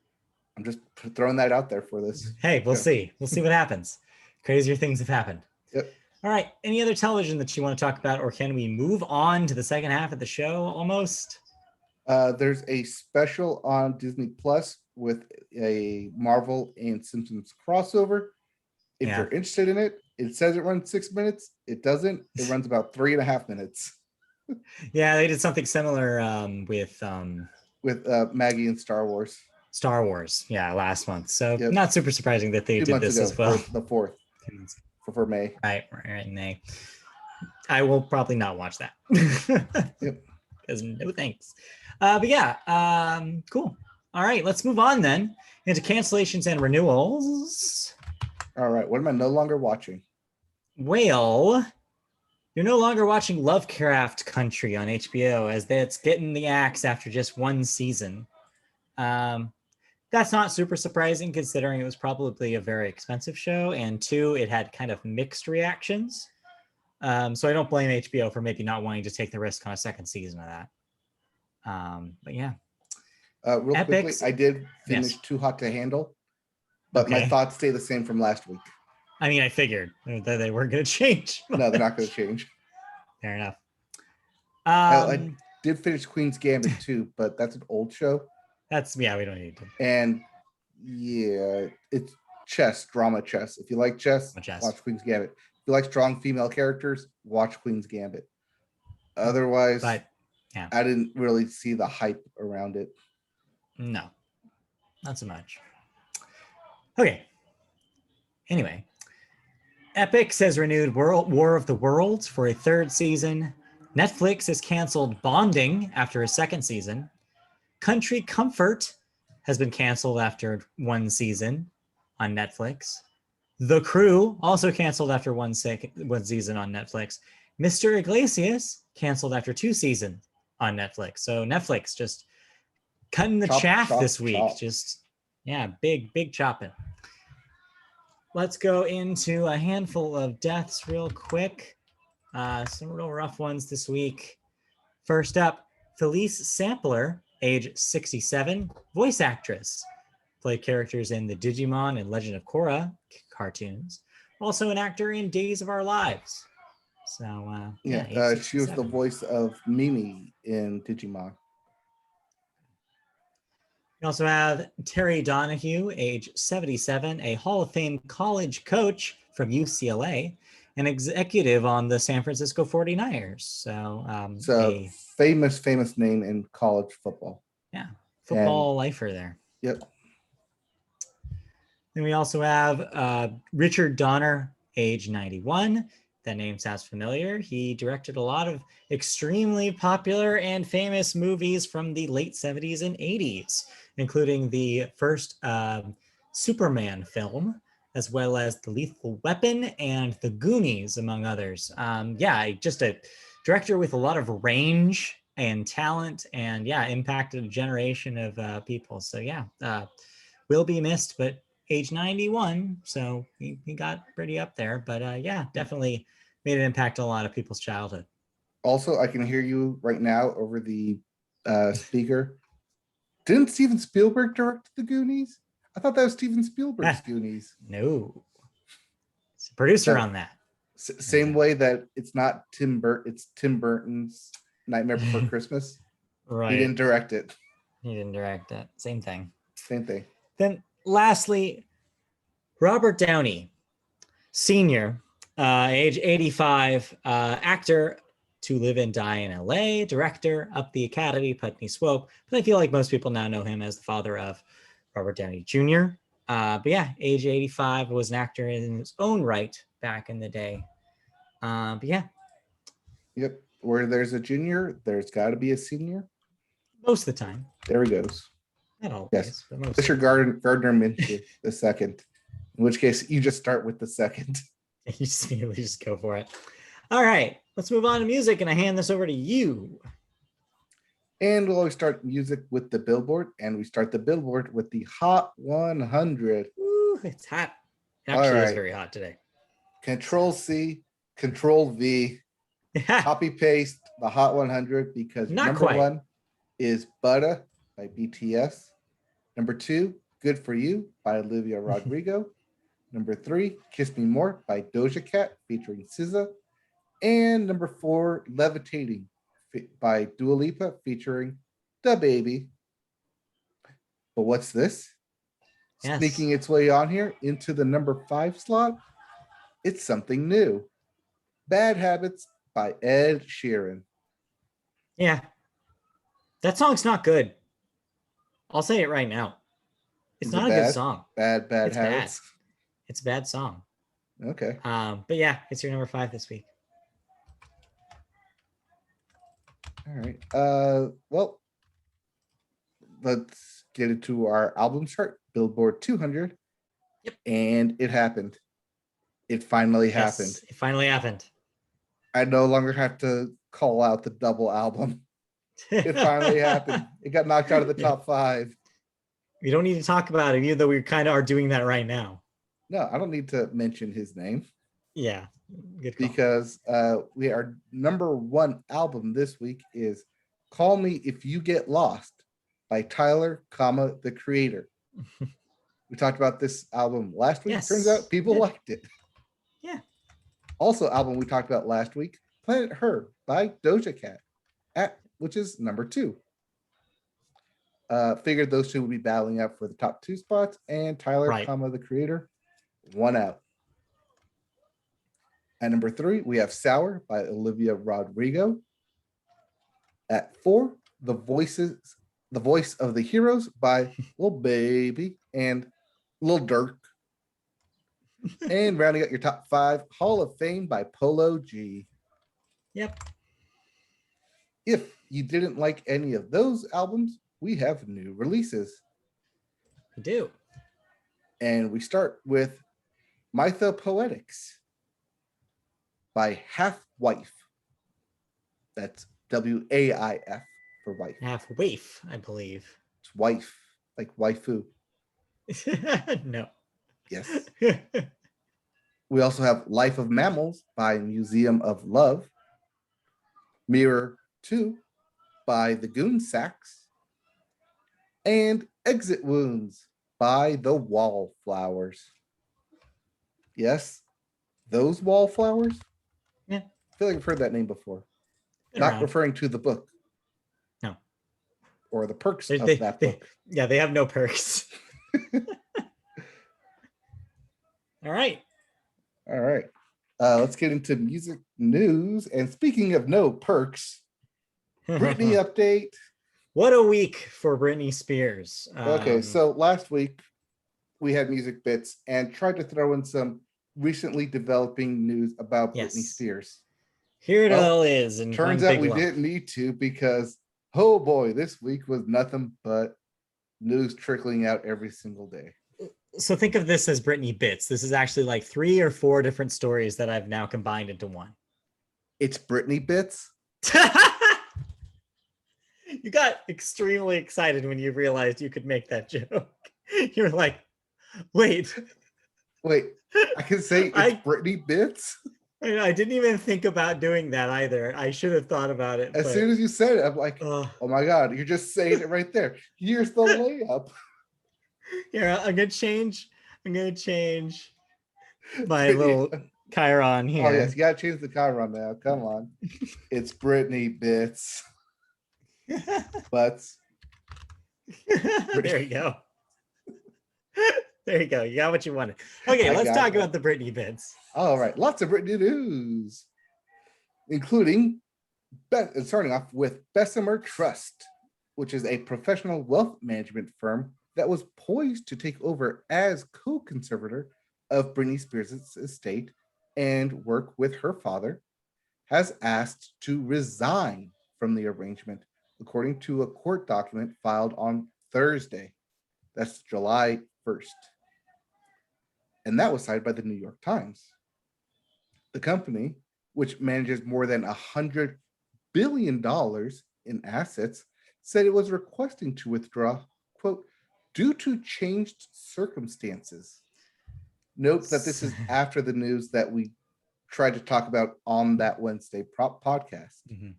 I'm just throwing that out there for this. Hey, we'll see. We'll see what happens. Crazier things have happened. Yep. All right. Any other television that you want to talk about, or can we move on to the second half of the show almost? There's a special on Disney Plus with a Marvel and Simpsons crossover. If you're interested in it, it says it runs 6 minutes. It doesn't. It runs about 3.5 minutes. Yeah, they did something similar with Maggie and Star Wars. Last month. So not super surprising that they did this as well. The 4th for May. Right, May. I will probably not watch that. Yep. Because no thanks. Cool. All right, let's move on then into cancellations and renewals. All right, what am I no longer watching? Well, you're no longer watching Lovecraft Country on HBO, as that's getting the axe after just 1 season. That's not super surprising considering it was probably a very expensive show, and 2, it had kind of mixed reactions. So I don't blame HBO for maybe not wanting to take the risk on a second season of that. But yeah. Real quickly, Epics. I did finish Yes. Too Hot to Handle, but my Okay. thoughts stay the same from last week. I mean, I figured that they weren't going to change. No, they're not going to change. Fair enough. I did finish Queen's Gambit too, but that's an old show. We don't need to. And yeah, it's drama chess. If you like chess, watch Queen's Gambit. If you like strong female characters, watch Queen's Gambit. Otherwise, but yeah, I didn't really see the hype around it. No, not so much. Okay. Anyway, Epix has renewed War of the Worlds for a third season. Netflix has canceled Bonding after a second season. Country Comfort has been canceled after one season on Netflix. The Crew also canceled after one season on Netflix. Mr. Iglesias canceled after 2 seasons on Netflix. So Netflix just cutting the chaff this week. Just, yeah, big chopping. Let's go into a handful of deaths real quick. Some real rough ones this week. First up, Felice Sampler, age 67, voice actress. Played characters in the Digimon and Legend of Korra cartoons. Also an actor in Days of Our Lives. So, she was the voice of Mimi in Digimon. We also have Terry Donahue, age 77, a Hall of Fame college coach from UCLA, an executive on the San Francisco 49ers. So, famous name in college football. Yeah, football lifer there. Yep. Then we also have Richard Donner, age 91. That name sounds familiar. He directed a lot of extremely popular and famous movies from the late 70s and 80s, including the first Superman film, as well as The Lethal Weapon and The Goonies, among others. Just a director with a lot of range and talent, and impacted a generation of people. So will be missed, but age 91, so he got pretty up there. But definitely made an impact on a lot of people's childhood. Also, I can hear you right now over the speaker. Didn't Steven Spielberg direct the Goonies? I thought that was Steven Spielberg's Goonies. No. It's a producer on that. Same way that it's not Tim Burton, it's Tim Burton's Nightmare Before Christmas. Right. He didn't direct it. Same thing. Then lastly, Robert Downey, Sr., age 85, actor, To Live and Die in LA, director, Up the Academy, Putney Swope. But I feel like most people now know him as the father of Robert Downey Jr. Age 85, was an actor in his own right back in the day. Yep. Where there's a junior, there's got to be a senior. Most of the time. There he goes. Not always. Yes. Mr. Gardner Minshew, the second. In which case, you just start with the second. You just go for it. All right, let's move on to music, and I hand this over to you. And we'll always start music with the Billboard, and we start the Billboard with the Hot 100. Ooh, it's hot. It actually is very hot today. Control-C, Control-V, copy-paste the Hot 100, because number 1 is Butter by BTS. Number 2, Good For You by Olivia Rodrigo. Number 3, Kiss Me More by Doja Cat featuring SZA. And number 4, Levitating by Dua Lipa featuring DaBaby. But what's this? Yes. Sneaking its way on here into the number 5 slot, it's something new. Bad Habits by Ed Sheeran. Yeah. That song's not good. I'll say it right now. It's not a good song. Bad Habits. It's a bad song. Okay. But it's your number 5 this week. All right. Well, let's get into our album chart, Billboard 200. Yep. And it happened. It finally happened. It finally happened. I no longer have to call out the double album. It finally happened. It got knocked out of the top 5. We don't need to talk about it, even though we kind of are doing that right now. No, I don't need to mention his name. Yeah, good call. Because our number 1 album this week is Call Me If You Get Lost by Tyler, the Creator. We talked about this album last week. Yes. Turns out people liked it. Yeah. Also, album we talked about last week, Planet Her by Doja Cat, which is number 2. Figured those two would be battling out for the top 2 spots, and Tyler, the Creator, won out. At number 3, we have Sour by Olivia Rodrigo. At 4, The Voice of the Heroes by Lil Baby and Lil Durk. And rounding out your top 5, Hall of Fame by Polo G. Yep. If you didn't like any of those albums, we have new releases. We do. And we start with Mythopoetics by Half Wife. That's WAIF for wife. Half waif, I believe. It's wife, like waifu. No. Yes. We also have Life of Mammals by Museum of Love. Mirror 2 by The Goon Sax. And Exit Wounds by The Wallflowers. Yes, those Wallflowers? Yeah. I feel like I've heard that name before. Not referring to the book. No. Or the perks of that book. Yeah, they have no perks. All right. Let's get into music news. And speaking of no perks, Britney update. What a week for Britney Spears. Okay, so last week we had music bits and tried to throw in some recently developing news about Britney Spears. Here it all is. And turns out we didn't need to because, oh boy, this week was nothing but news trickling out every single day. So think of this as Britney bits. This is actually like 3 or 4 different stories that I've now combined into one. It's Britney bits? You got extremely excited when you realized you could make that joke. You're like, wait, I can say it's Britney bits? I didn't even think about doing that either. I should have thought about it. As soon as you said it, I'm like, oh my God, you're just saying it right there. Here's the layup. Here, I'm gonna change my little Chiron here. Oh yes, you gotta change the Chiron now. Come on. It's Britney bits. Butts. There you go. There you go. You got what you wanted. Okay, let's talk about the Britney bits. All right, lots of Britney news, including starting off with Bessemer Trust, which is a professional wealth management firm that was poised to take over as co-conservator of Britney Spears' estate and work with her father, has asked to resign from the arrangement, according to a court document filed on Thursday. That's July 1st. And that was cited by the New York Times. The company, which manages more than $100 billion in assets, said it was requesting to withdraw, quote, due to changed circumstances. Note that this is after the news that we tried to talk about on that Wednesday podcast. Mm-hmm.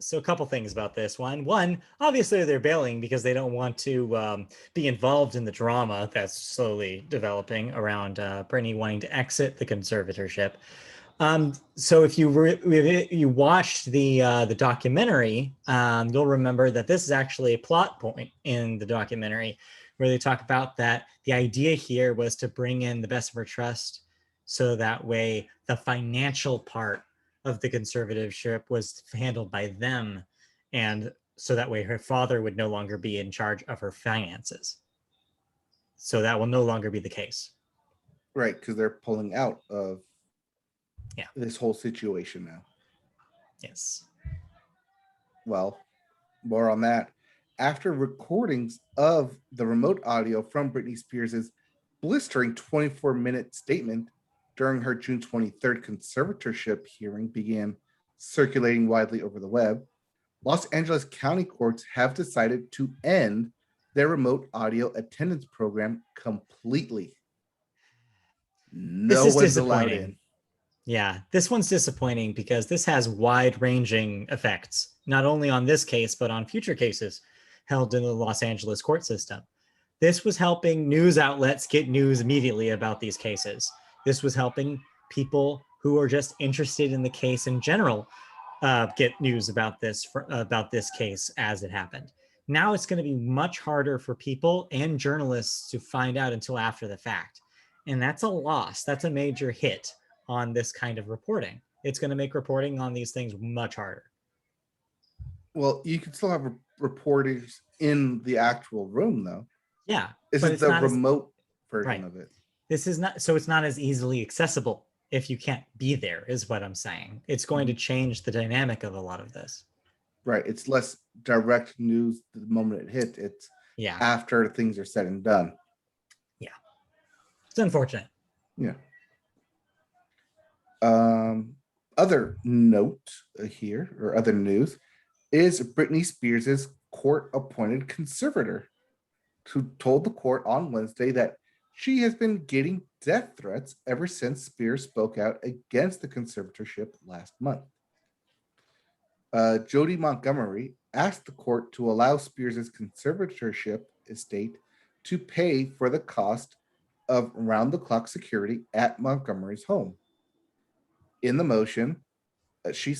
So a couple things about this one, obviously they're bailing because they don't want to be involved in the drama that's slowly developing around Britney wanting to exit the conservatorship. So if you watched the documentary, you'll remember that this is actually a plot point in the documentary where they talk about that the idea here was to bring in the Bessemer Trust so that way the financial part of the conservatorship was handled by them, and so that way her father would no longer be in charge of her finances. So that will no longer be the case. Right, because they're pulling out of this whole situation now. Yes. Well, more on that. After recordings of the remote audio from Britney Spears' blistering 24-minute statement during her June 23rd conservatorship hearing began circulating widely over the web, Los Angeles County courts have decided to end their remote audio attendance program completely. No one's allowed in. Yeah, this one's disappointing because this has wide-ranging effects not only on this case, but on future cases held in the Los Angeles court system. This was helping news outlets get news immediately about these cases. This was helping people who are just interested in the case in general get news about this case as it happened. Now it's going to be much harder for people and journalists to find out until after the fact. And that's a loss. That's a major hit on this kind of reporting. It's going to make reporting on these things much harder. Well, you can still have reporters in the actual room, though. Yeah. This is the remote version of it. This is not, so it's not as easily accessible if you can't be there, is what I'm saying. It's going to change the dynamic of a lot of this. Right. It's less direct news the moment it hit. It's after things are said and done. Yeah. It's unfortunate. Yeah. Other note here, or other news, is Britney Spears' court-appointed conservator, who told the court on Wednesday that she has been getting death threats ever since Spears spoke out against the conservatorship last month. Jody Montgomery asked the court to allow Spears' conservatorship estate to pay for the cost of round-the-clock security at Montgomery's home. In the motion, she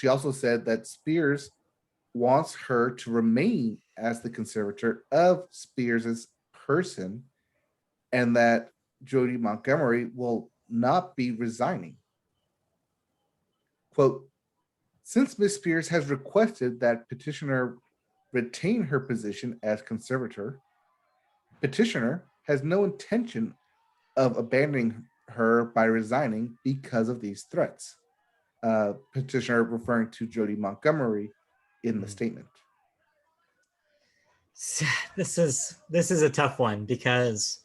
also said that Spears wants her to remain as the conservator of Spears' person, and that Jody Montgomery will not be resigning. Quote, since Ms. Spears has requested that petitioner retain her position as conservator, petitioner has no intention of abandoning her by resigning because of these threats. Petitioner referring to Jody Montgomery in the statement. This is a tough one, because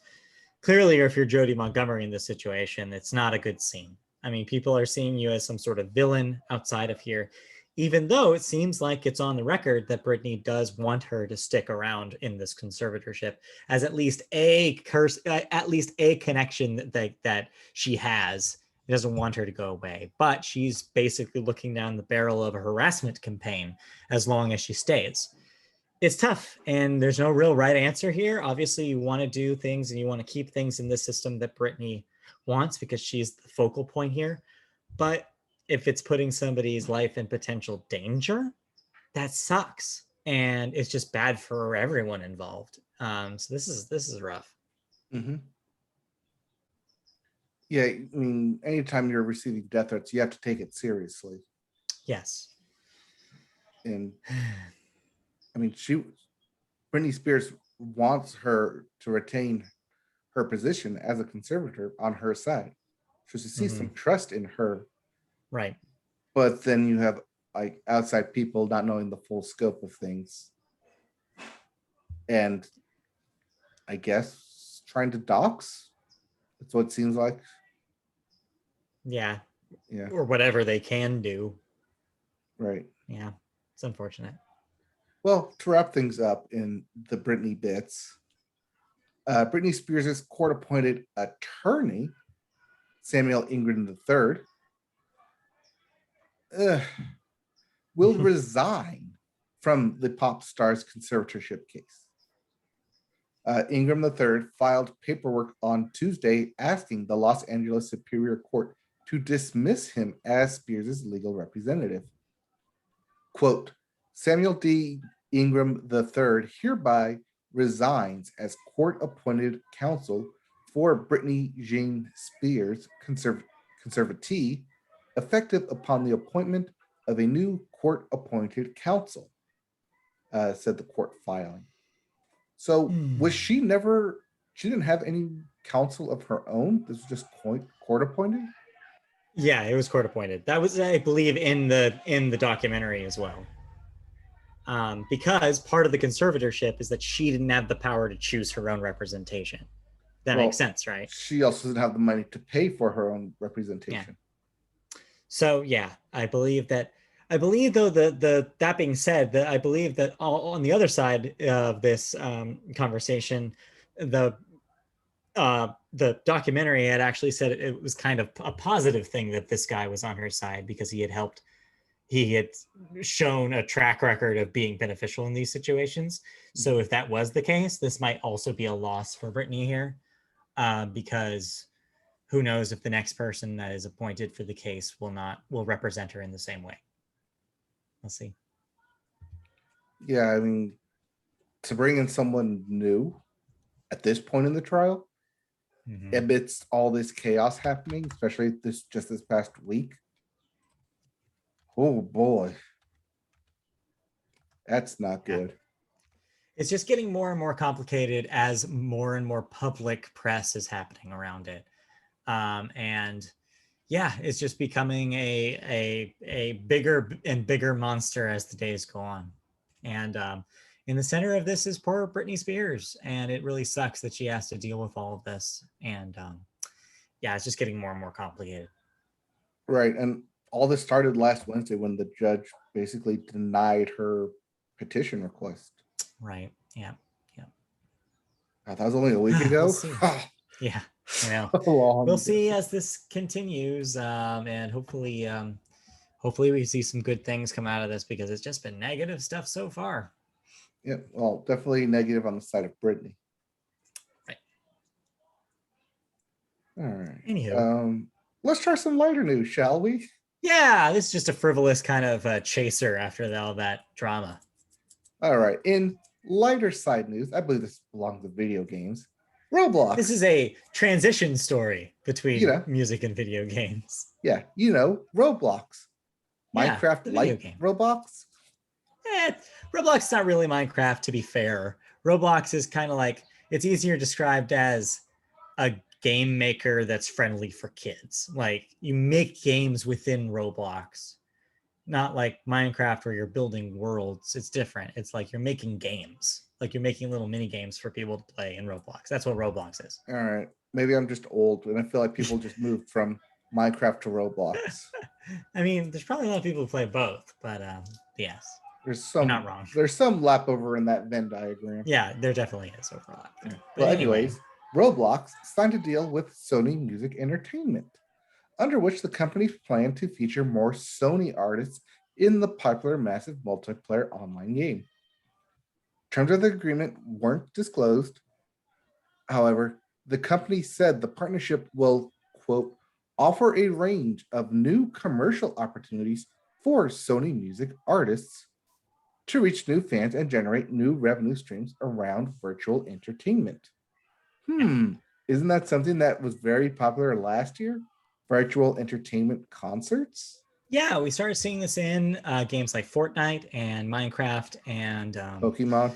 clearly if you're Jody Montgomery in this situation, it's not a good scene. I mean, people are seeing you as some sort of villain outside of here, even though it seems like it's on the record that Britney does want her to stick around in this conservatorship as at least a connection that she has. He doesn't want her to go away, but she's basically looking down the barrel of a harassment campaign as long as she stays. It's tough, and there's no real right answer here. Obviously, you want to do things and you want to keep things in the system that Britney wants because she's the focal point here. But if it's putting somebody's life in potential danger, that sucks, and it's just bad for everyone involved. So this is rough. Mm-hmm. Yeah, I mean, anytime you're receiving death threats, you have to take it seriously. Yes. And I mean, Britney Spears wants her to retain her position as a conservator on her side. So she sees some trust in her. Right. But then you have like outside people not knowing the full scope of things. And I guess trying to dox. That's what it seems like. Yeah. Yeah. Or whatever they can do. Right. Yeah. It's unfortunate. Well, to wrap things up in the Britney bits, Britney Spears' court-appointed attorney, Samuel Ingram III, will resign from the pop star's conservatorship case. Ingram III filed paperwork on Tuesday asking the Los Angeles Superior Court to dismiss him as Spears' legal representative. Quote, Samuel D. Ingram III hereby resigns as court-appointed counsel for Britney Jean Spears, conservatee, effective upon the appointment of a new court-appointed counsel, said the court filing. So was she didn't have any counsel of her own? This was just court-appointed? Yeah, it was court-appointed. That was, I believe, in the documentary as well. Because part of the conservatorship is that she didn't have the power to choose her own representation. That makes sense, right? She also doesn't have the money to pay for her own representation. Yeah. So yeah, I believe though that being said, that I believe that on the other side of this conversation, the documentary had actually said it was kind of a positive thing that this guy was on her side because he he had shown a track record of being beneficial in these situations. So if that was the case, this might also be a loss for Brittany here, because who knows if the next person that is appointed for the case will represent her in the same way. We'll see. Yeah, I mean, to bring in someone new at this point in the trial, amidst all this chaos happening, especially this past week. Oh boy, that's not good. It's just getting more and more complicated as more and more public press is happening around it, and yeah, it's just becoming a bigger and bigger monster as the days go on. And in the center of this is poor Britney Spears, and it really sucks that she has to deal with all of this. And yeah, it's just getting more and more complicated. Right, and all this started last Wednesday when the judge basically denied her petition request. Right. Yeah. Yeah. That was only a week ago. We'll see. Yeah. I know. We'll see as this continues, and hopefully we see some good things come out of this, because it's just been negative stuff so far. Yeah, well, definitely negative on the side of Brittany. Right. All right. Anywho, let's try some lighter news, shall we? Yeah, this is just a frivolous kind of chaser after all that drama. All right. In lighter side news, I believe this belongs to video games. Roblox. This is a transition story between music and video games. Yeah, Roblox. Minecraft like Roblox? Roblox is not really Minecraft, to be fair. Roblox is kind of like, it's easier described as a game maker that's friendly for kids. Like, you make games within Roblox, not like Minecraft where you're building worlds. It's different. It's like you're making games. Like, you're making little mini games for people to play in Roblox. That's what Roblox is. All right. Maybe I'm just old, and I feel like people just moved from Minecraft to Roblox. I mean, there's probably a lot of people who play both, but yes. You're not wrong. There's some lap over in that Venn diagram. Yeah, there definitely is overlap. Yeah. But anyways, Roblox signed a deal with Sony Music Entertainment, under which the company planned to feature more Sony artists in the popular massive multiplayer online game. Terms of the agreement weren't disclosed. However, the company said the partnership will, quote, offer a range of new commercial opportunities for Sony music artists to reach new fans and generate new revenue streams around virtual entertainment. Isn't that something that was very popular last year? Virtual entertainment concerts? Yeah, we started seeing this in games like Fortnite and Minecraft and Pokemon.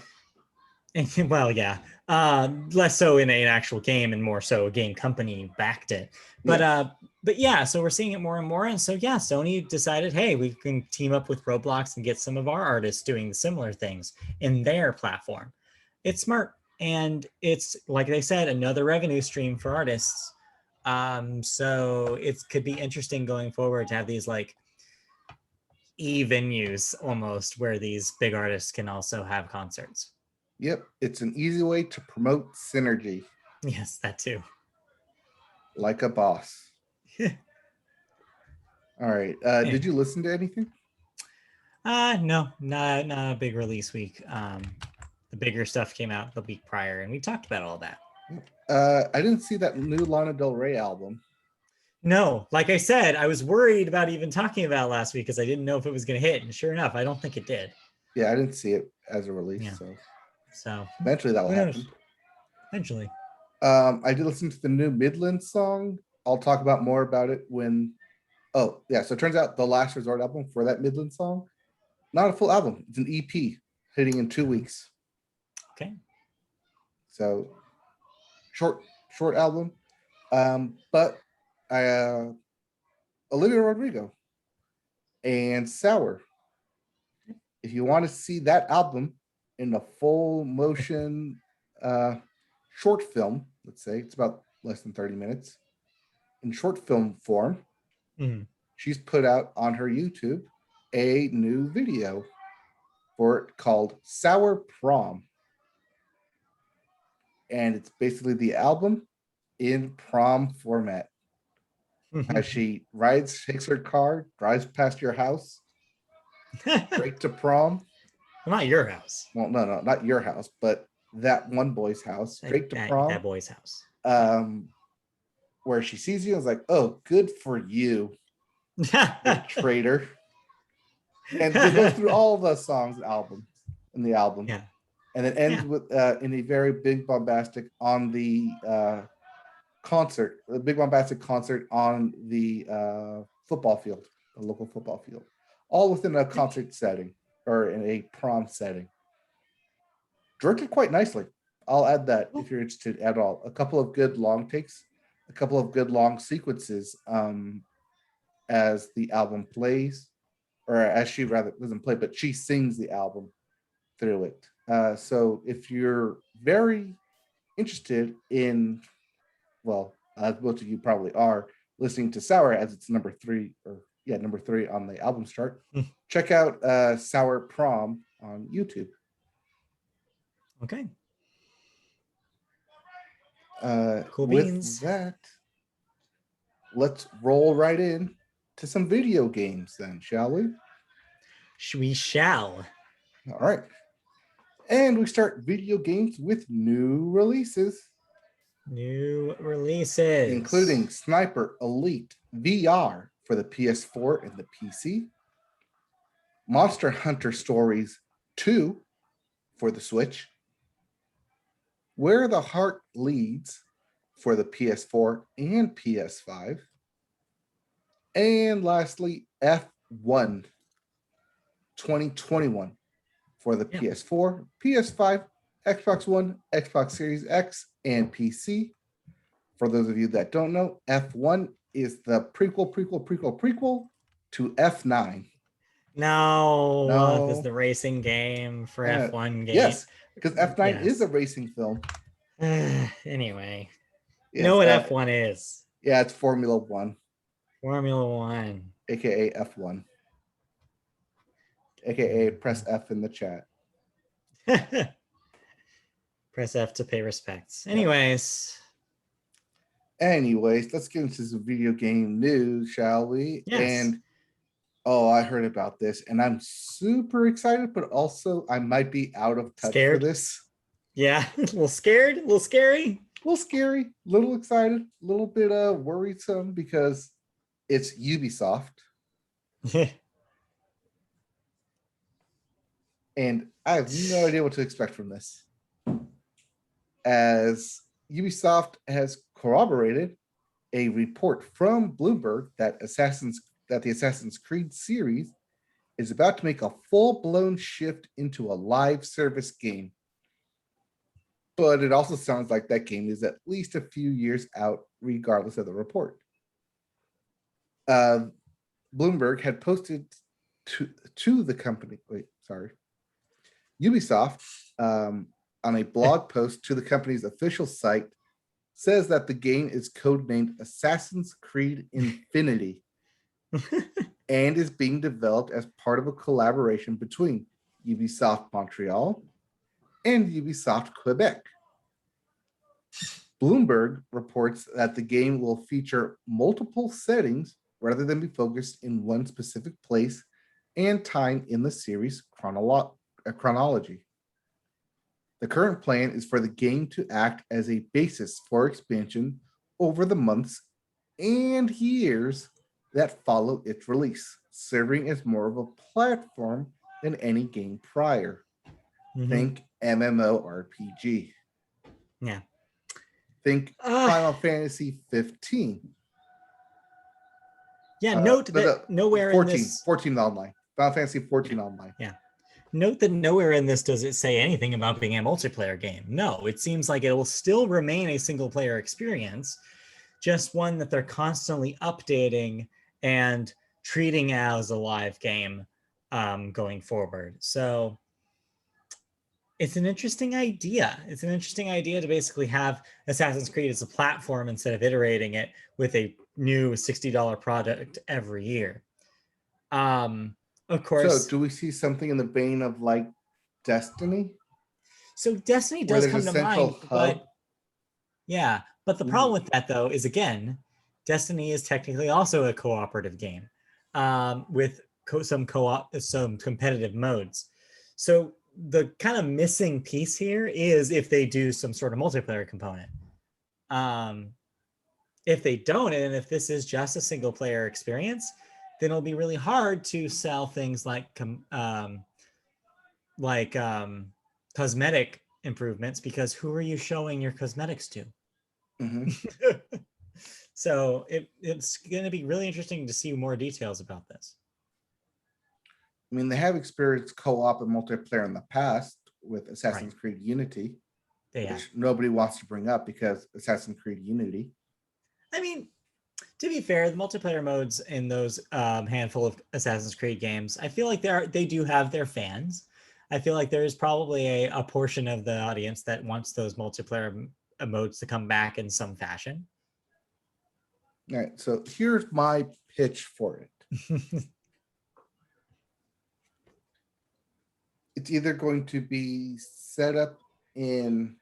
And, well, yeah, less so in an actual game and more so a game company backed it. But yeah, so we're seeing it more and more. And so, yeah, Sony decided, hey, we can team up with Roblox and get some of our artists doing similar things in their platform. It's smart. And it's, like they said, another revenue stream for artists. So it could be interesting going forward to have these like e-venues almost where these big artists can also have concerts. Yep, it's an easy way to promote synergy. Yes, that too. Like a boss. All right. Did you listen to anything? No, not a big release week. The bigger stuff came out the week prior, and we talked about all that. I didn't see that new Lana Del Rey album. No, like I said, I was worried about even talking about it last week because I didn't know if it was going to hit, and sure enough, I don't think it did. Yeah, I didn't see it as a release. Yeah. So eventually that will happen. Eventually. I did listen to the new Midland song. I'll talk about more about it when. Oh yeah, so it turns out the Last Resort album for that Midland song, not a full album. It's an EP hitting in 2 weeks. Okay. So short album, but Olivia Rodrigo and Sour. If you want to see that album in a full motion short film, let's say it's about less than 30 minutes in short film form, she's put out on her YouTube a new video for it called Sour Prom. And it's basically the album in prom format. As she takes her car, drives past your house, Straight to Prom. Well, not your house. Well, no, not your house, but that one boy's house. Straight to Prom. That boy's house. Where she sees you and is like, "Oh, good for you, traitor." And they go through all the songs in the album. Yeah. And it ends with in a very big bombastic on the concert, a big bombastic concert on the football field, a local football field, all within a concert setting or in a prom setting. Directed quite nicely. I'll add that if you're interested at all. A couple of good long takes, a couple of good long sequences as the album plays, or as she rather doesn't play, but she sings the album through it. So if you're very interested in, well, as both of you probably are, listening to Sour as it's number 3 on the album chart, check out Sour Prom on YouTube. Okay. Cool beans. With that, let's roll right in to some video games then, shall we? We shall. All right. And we start video games with new releases. Including Sniper Elite VR for the PS4 and the PC. Monster Hunter Stories 2 for the Switch. Where the Heart Leads for the PS4 and PS5. And lastly, F1 2021 for the PS4, PS5, Xbox One, Xbox Series X, and PC. For those of you that don't know, F1 is the prequel to F9. No, it's the racing game for F1 game. Yes, because F9 is a racing film. Anyway, you know what F1 is? Yeah, it's Formula One. Formula One. AKA F1. AKA press F in the chat. Press F to pay respects. Anyways, let's get into some video game news, shall we? Yes. And I heard about this, and I'm super excited, but also I might be out of touch for this. Yeah, a little scared, a little scary. A little scary, a little excited, a little bit worrisome because it's Ubisoft. And I have no idea what to expect from this. As Ubisoft has corroborated a report from Bloomberg that the Assassin's Creed series is about to make a full-blown shift into a live service game. But it also sounds like that game is at least a few years out, regardless of the report. Bloomberg had posted to the company. Ubisoft, on a blog post to the company's official site, says that the game is codenamed Assassin's Creed Infinity and is being developed as part of a collaboration between Ubisoft Montreal and Ubisoft Quebec. Bloomberg reports that the game will feature multiple settings rather than be focused in one specific place and time in the series chronology. The current plan is for the game to act as a basis for expansion over the months and years that follow its release, serving as more of a platform than any game prior. Mm-hmm. Think MMORPG. Yeah. Think Final Fantasy 15. Yeah, note that nowhere 14, in this... 14 online. Final Fantasy 14 online. Yeah. Note that nowhere in this does it say anything about being a multiplayer game. No, it seems like it will still remain a single-player experience, just one that they're constantly updating and treating as a live game going forward. So it's an interesting idea. It's an interesting idea to basically have Assassin's Creed as a platform instead of iterating it with a new $60 product every year. Of course. So do we see something in the vein of like Destiny? So Destiny does come to mind, but the problem with that though is, again, Destiny is technically also a cooperative game with some competitive modes. So the kind of missing piece here is if they do some sort of multiplayer component. If they don't, and if this is just a single player experience, then it'll be really hard to sell things like cosmetic improvements, because who are you showing your cosmetics to? Mm-hmm. So it's going to be really interesting to see more details about this. I mean, they have experienced co-op and multiplayer in the past with Assassin's Creed Unity, which nobody wants to bring up because Assassin's Creed Unity. I mean, to be fair, the multiplayer modes in those handful of Assassin's Creed games, I feel like they do have their fans. I feel like there's probably a portion of the audience that wants those multiplayer modes to come back in some fashion. All right, so here's my pitch for it. It's either going to be set up in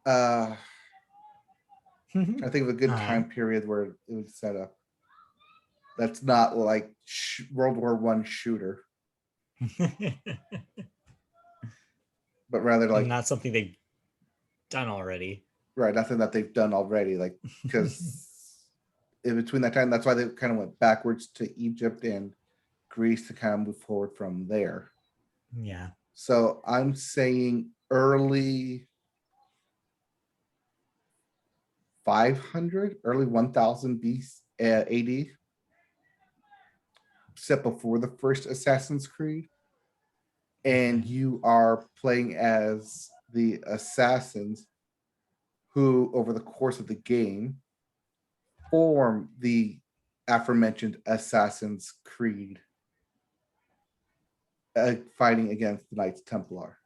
I think of a good time period where it would set up. That's not like World War I shooter, but rather like not something they've done already. Right, nothing that they've done already. Like, because in between that time, that's why they kind of went backwards to Egypt and Greece to kind of move forward from there. Yeah. So I'm saying early 500, early 1000 AD, set before the first Assassin's Creed, and you are playing as the assassins who, over the course of the game, form the aforementioned Assassin's Creed, fighting against the Knights Templar.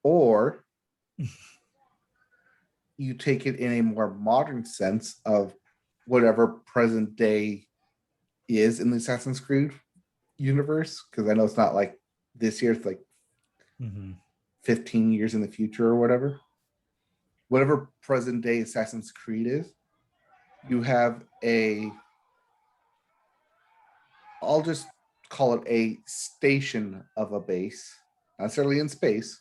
Or you take it in a more modern sense of whatever present day is in the Assassin's Creed universe, because I know it's not like this year, it's like 15 years in the future or whatever present day Assassin's Creed is. You have I'll just call it a station of a base, not necessarily in space,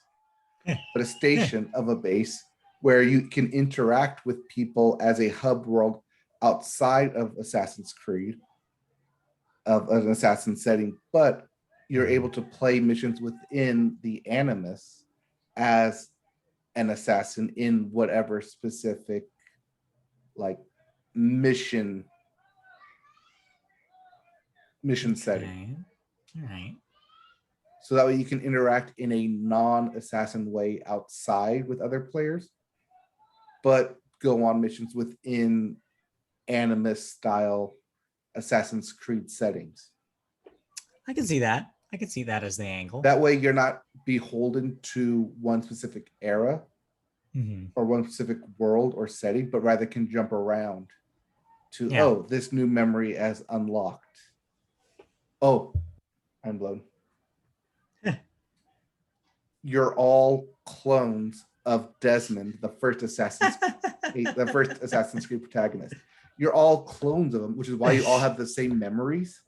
but a station of a base where you can interact with people as a hub world outside of Assassin's Creed, of an assassin setting, but you're able to play missions within the Animus as an assassin in whatever specific like mission setting. All right. So that way you can interact in a non-assassin way outside with other players, but go on missions within Animus style Assassin's Creed settings. I can see that. I can see that as the angle. That way you're not beholden to one specific era or one specific world or setting, but rather can jump around to, this new memory as unlocked. Oh, I'm blown. You're all clones of Desmond, the first Assassin's Creed protagonist. You're all clones of him, which is why you all have the same memories.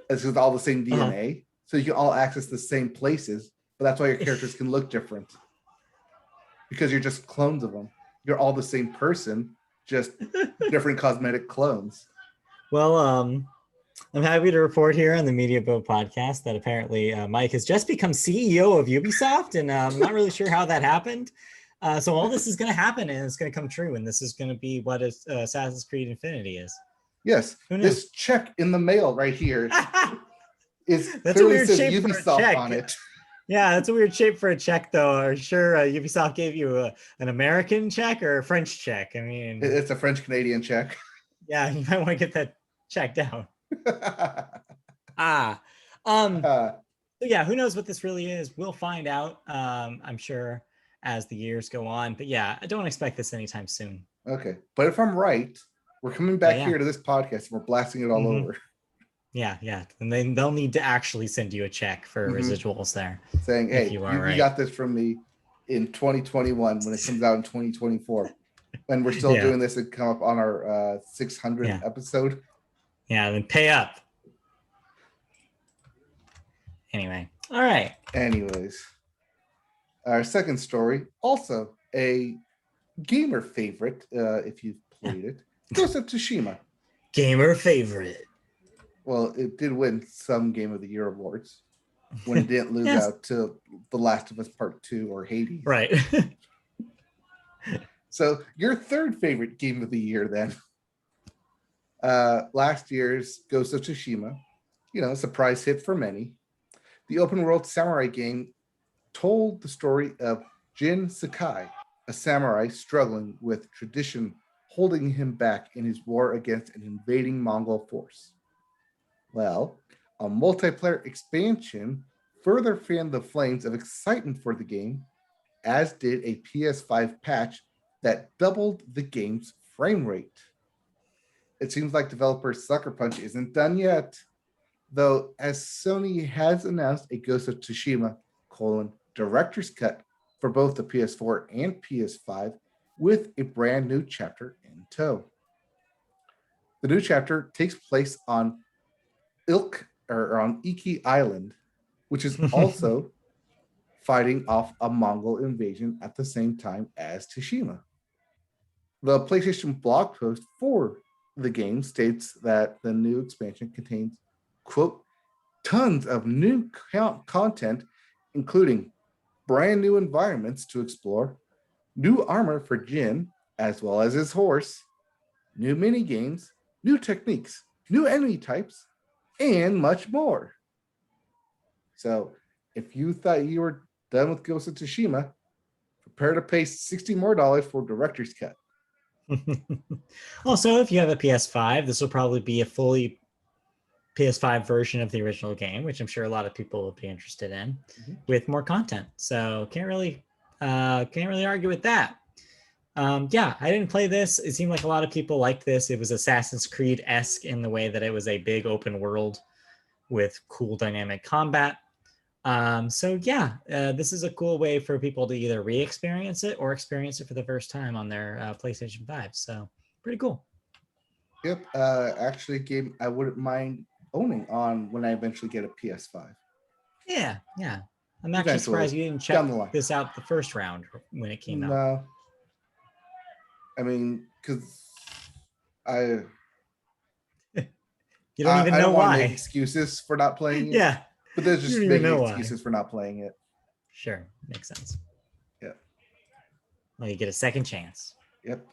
It's with all the same DNA. So you can all access the same places, but that's why your characters can look different. Because you're just clones of them. You're all the same person, just different cosmetic clones. Well, I'm happy to report here on the Media Boat podcast that apparently Mike has just become CEO of Ubisoft, and I'm not really sure how that happened. So all this is going to happen, and it's going to come true, and this is going to be what Assassin's Creed Infinity is. Yes, this check in the mail right here is that's a weird says shape Ubisoft for a check. On it. Yeah, that's a weird shape for a check, though. Are you sure Ubisoft gave you an American check or a French check? I mean, it's a French-Canadian check. Yeah, you might want to get that checked out. Yeah, who knows what this really is? We'll find out, I'm sure, as the years go on. But yeah, I don't expect this anytime soon. Okay, but if I'm right, we're coming back here to this podcast and we're blasting it all over. Yeah. And then they'll need to actually send you a check for residuals there. Saying, hey, you got this from me in 2021 when it comes out in 2024. And we're still doing this and come up on our 600th episode. Yeah, then pay up. Anyway, all right. Anyways, our second story, also a gamer favorite, if you've played it, Ghost of Tsushima. Gamer favorite. Well, it did win some Game of the Year awards when it didn't lose out to The Last of Us Part 2 or Hades. Right. So your third favorite Game of the Year then. Last year's Ghost of Tsushima, a surprise hit for many. The open world samurai game told the story of Jin Sakai, a samurai struggling with tradition holding him back in his war against an invading Mongol force. Well, a multiplayer expansion further fanned the flames of excitement for the game, as did a PS5 patch that doubled the game's frame rate. It seems like developer Sucker Punch isn't done yet, though, as Sony has announced a Ghost of Tsushima director's cut for both the PS4 and PS5 with a brand new chapter in tow. The new chapter takes place on Iki Island, which is also fighting off a Mongol invasion at the same time as Tsushima. The PlayStation blog post for the game states that the new expansion contains, quote, tons of new content, including brand new environments to explore, new armor for Jin, as well as his horse, new mini games, new techniques, new enemy types, and much more. So if you thought you were done with Ghost of Tsushima, prepare to pay $60 more for director's cut. Also, if you have a PS5, this will probably be a fully PS5 version of the original game, which I'm sure a lot of people will be interested in, with more content. So can't really argue with that. I didn't play this. It seemed like a lot of people liked this. It was Assassin's Creed-esque in the way that it was a big open world with cool dynamic combat. This is a cool way for people to either re-experience it or experience it for the first time on their PlayStation 5. So pretty cool. Yep. Actually, a game I wouldn't mind owning on when I eventually get a PS5. Yeah. I'm actually surprised you didn't check this out the first round when it came out. No. I mean, because you don't even know why. I don't want to make excuses for not playing it. Yeah. But there's just making excuses for not playing it. Sure. Makes sense. Yeah. Well, you get a second chance. Yep.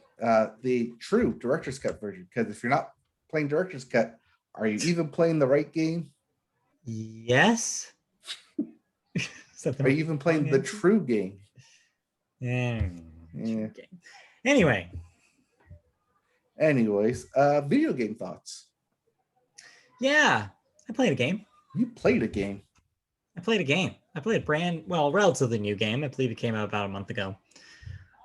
The true director's cut version. Because if you're not playing director's cut, are you even playing the right game? Yes. Are you even playing the true game? Yeah. Anyways, video game thoughts. Yeah, I played a game. You played a game? I played a game. I played a relatively new game. I believe it came out about a month ago.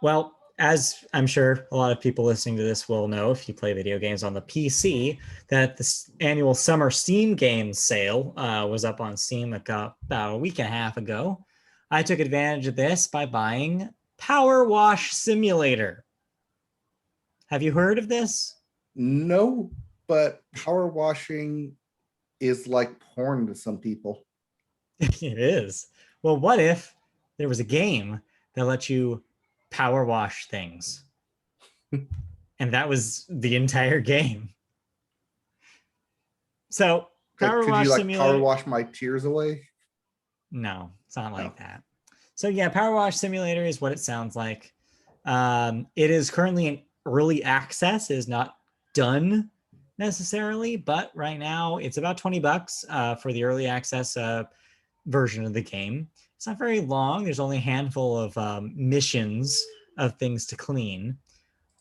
Well, as I'm sure a lot of people listening to this will know, if you play video games on the PC, that this annual summer Steam Games sale was up on Steam about a week and a half ago. I took advantage of this by buying Power Wash Simulator. Have you heard of this? No, but power washing is like porn to some people. It is. Well, what if there was a game that lets you power wash things? And that was the entire game. So Could you Simulator... power wash my tears away? No, it's not like that. So yeah, Power Wash Simulator is what it sounds like. It is currently in early access. It is not done necessarily, but right now it's about $20 for the early access version of the game. It's not very long. There's only a handful of missions of things to clean.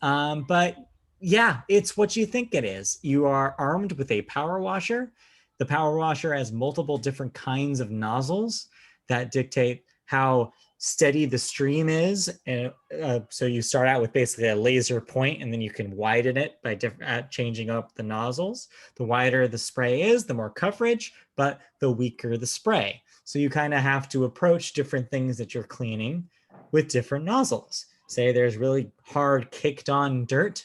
But yeah, it's what you think it is. You are armed with a power washer. The power washer has multiple different kinds of nozzles that dictate how steady the stream is. And so you start out with basically a laser point, and then you can widen it by changing up the nozzles. The wider the spray is, the more coverage, but the weaker the spray. So you kind of have to approach different things that you're cleaning with different nozzles. Say there's really hard kicked on dirt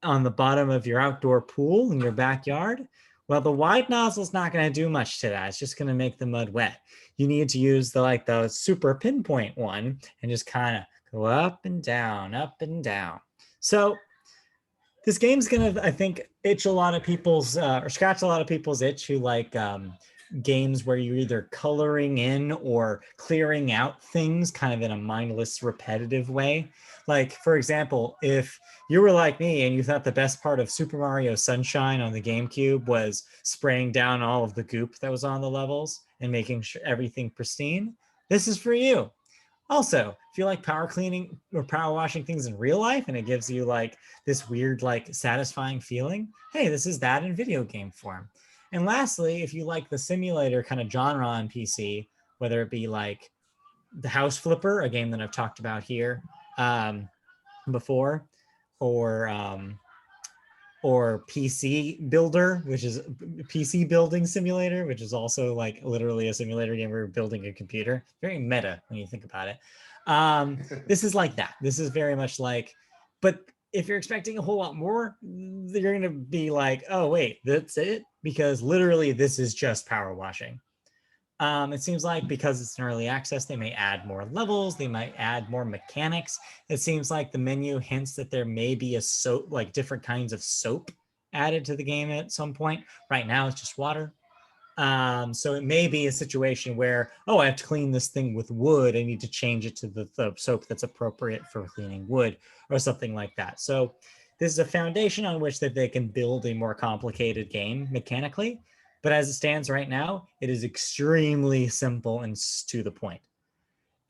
on the bottom of your outdoor pool in your backyard. Well, the wide nozzle is not going to do much to that. It's just going to make the mud wet. You need to use the super pinpoint one and just kind of go up and down, up and down. So this game's gonna, I think, itch a lot of people's or scratch a lot of people's itch who like games where you're either coloring in or clearing out things kind of in a mindless, repetitive way. Like, for example, if you were like me and you thought the best part of Super Mario Sunshine on the GameCube was spraying down all of the goop that was on the levels and making sure everything pristine, this is for you. Also, if you like power cleaning or power washing things in real life and it gives you like this weird, like satisfying feeling, hey, this is that in video game form. And lastly, if you like the simulator kind of genre on PC, whether it be like the House Flipper, a game that I've talked about here before, or PC Builder, which is PC building simulator, which is also like literally a simulator game where you're building a computer. Very meta when you think about it. This is like that. This is very much like, but if you're expecting a whole lot more, you're going to be like, oh, wait, that's it? Because literally this is just power washing. It seems like because it's an early access, they may add more levels, they might add more mechanics. It seems like the menu hints that there may be a soap, like different kinds of soap added to the game at some point. Right now, it's just water. So it may be a situation where, oh, I have to clean this thing with wood. I need to change it to the soap that's appropriate for cleaning wood or something like that. So this is a foundation on which that they can build a more complicated game mechanically. But as it stands right now, it is extremely simple and to the point.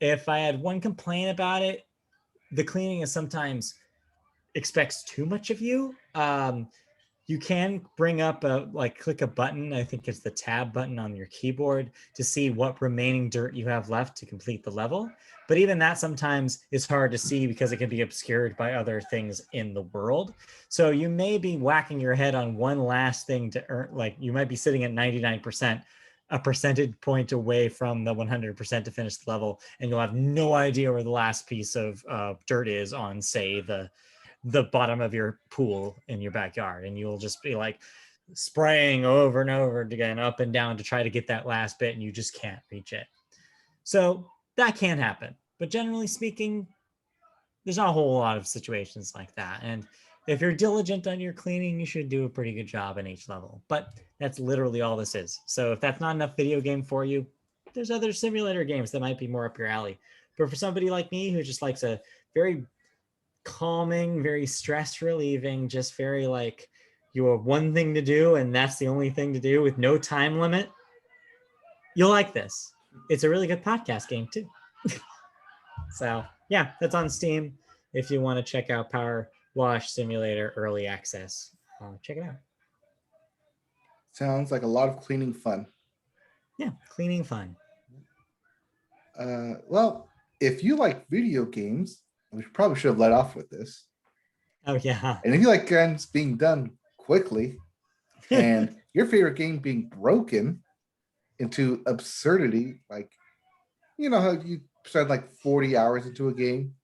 If I had one complaint about it, the cleaning is sometimes expects too much of you. You can bring up click a button. I think it's the tab button on your keyboard to see what remaining dirt you have left to complete the level. But even that sometimes is hard to see because it can be obscured by other things in the world. So you may be whacking your head on one last thing to earn, like you might be sitting at 99%, a percentage point away from the 100% to finish the level, and you'll have no idea where the last piece of dirt is on, say, the bottom of your pool in your backyard, and you'll just be like spraying over and over again up and down to try to get that last bit, and you just can't reach it. So that can happen, but generally speaking, there's not a whole lot of situations like that. And if you're diligent on your cleaning, you should do a pretty good job in each level. But that's literally all this is. So if that's not enough video game for you, there's other simulator games that might be more up your alley. But for somebody like me who just likes a very calming, very stress relieving, just very like you have one thing to do and that's the only thing to do with no time limit, you'll like this. It's a really good podcast game too. So yeah, that's on Steam. If you want to check out Power Wash Simulator Early Access, check it out. Sounds like a lot of cleaning fun. Yeah, cleaning fun. Well, if you like video games, we probably should have let off with this. Oh yeah. And if you like games being done quickly, and your favorite game being broken into absurdity, like you know how you spend like 40 hours into a game,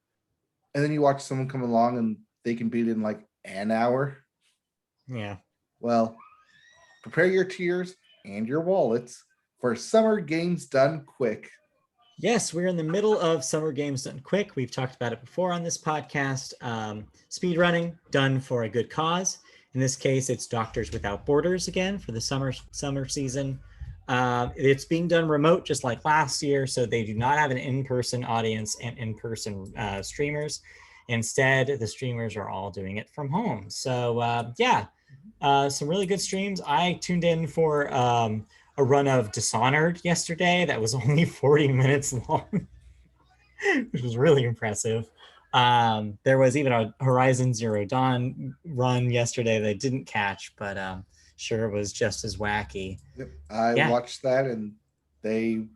and then you watch someone come along and they can beat it in like an hour. Yeah. Well, prepare your tears and your wallets for Summer Games Done Quick. Yes, we're in the middle of Summer Games Done Quick. We've talked about it before on this podcast. Speed running done for a good cause. In this case, it's Doctors Without Borders again for the summer season. It's being done remote just like last year, so they do not have an in-person audience and in-person streamers. Instead, the streamers are all doing it from home. So some really good streams. I tuned in for a run of Dishonored yesterday that was only 40 minutes long, which was really impressive. There was even a Horizon Zero Dawn run yesterday that I didn't catch, but sure was just as wacky. Yep, I watched that, and they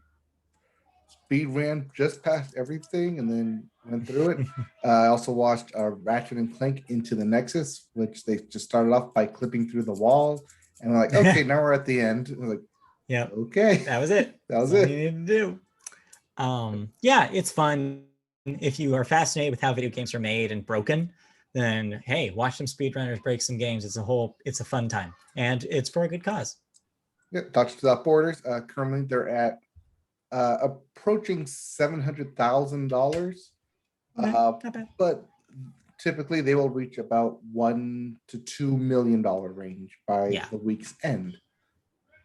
speed ran just past everything and then went through it. I also watched Ratchet and Clank Into the Nexus, which they just started off by clipping through the wall, and we're like, okay, now we're at the end. We're like, yeah, okay, that was it. That was it. You need to do. Yeah, it's fun. if you are fascinated with how video games are made and broken, then hey, watch some speedrunners break some games. It's a fun time, and it's for a good cause. Yeah, Doctors Without Borders. Currently, they're at approaching $700,000. But typically, they will reach about $1 to $2 million range by the week's end.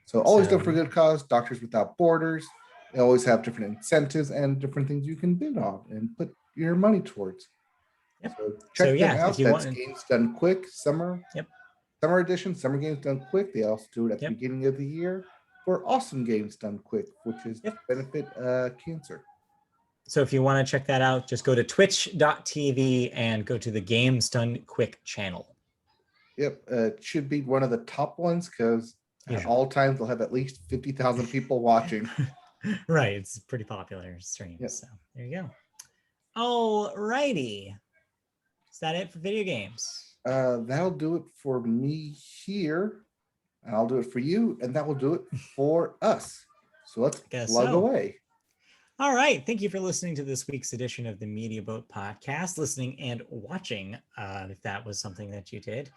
So always done for good cause. Doctors Without Borders. They always have different incentives and different things you can bid on and put your money towards. Yep. So check them out. If you That's want... Games Done Quick Summer. Yep. Summer edition, Summer Games Done Quick. They also do it at the beginning of the year for Awesome Games Done Quick, which is to benefit cancer. So if you want to check that out, just go to twitch.tv and go to the Games Done Quick channel. Yep. It should be one of the top ones because at all times they'll have at least 50,000 people watching. Right. It's pretty popular stream. Yep. So there you go. All righty. Is that it for video games? That'll do it for me here. And I'll do it for you, and that will do it for us. So let's plug away. All right. Thank you for listening to this week's edition of the Media Boat Podcast, listening and watching, if that was something that you did.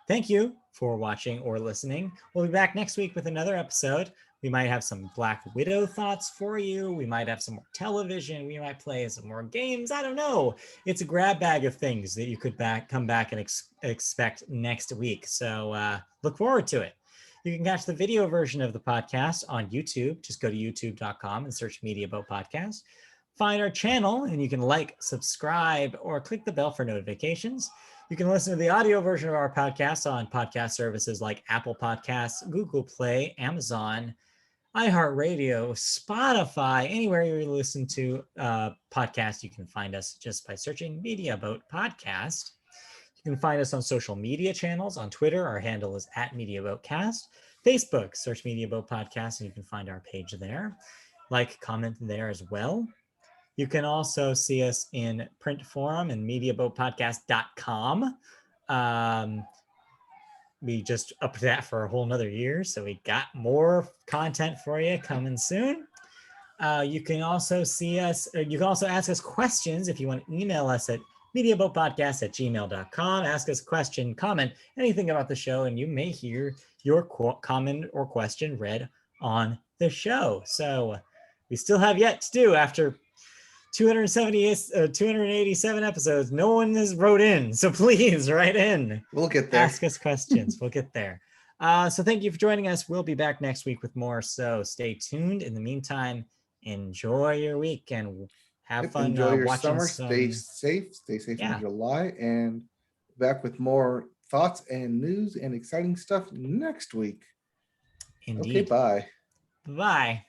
Thank you for watching or listening. We'll be back next week with another episode. We might have some Black Widow thoughts for you. We might have some more television. We might play some more games. I don't know. It's a grab bag of things that you could come back and expect next week. So look forward to it. You can catch the video version of the podcast on YouTube. Just go to youtube.com and search Media Boat Podcast. Find our channel and you can like, subscribe, or click the bell for notifications. You can listen to the audio version of our podcast on podcast services like Apple Podcasts, Google Play, Amazon, iHeartRadio, Spotify, anywhere you listen to podcasts. You can find us just by searching Media Boat Podcast. You can find us on social media channels. On Twitter, our handle is @MediaBoatCast. Facebook, search Media Boat Podcast, and you can find our page there. Like, comment there as well. You can also see us in print form and MediaBoatPodcast.com. We just upped that for a whole nother year, so we got more content for you coming soon. You can also see us, you can also ask us questions if you want to email us at mediaboatpodcast@gmail.com. Ask us a question, comment, anything about the show, and you may hear your comment or question read on the show. So we still have yet to do after 287 episodes. No one has wrote in, so please write in. We'll get there. Ask us questions. We'll get there. So thank you for joining us. We'll be back next week with more, so stay tuned. In the meantime, enjoy your week and have fun. Enjoy your summer. Stay safe in July, and back with more thoughts and news and exciting stuff next week. Indeed. Okay, bye. Bye.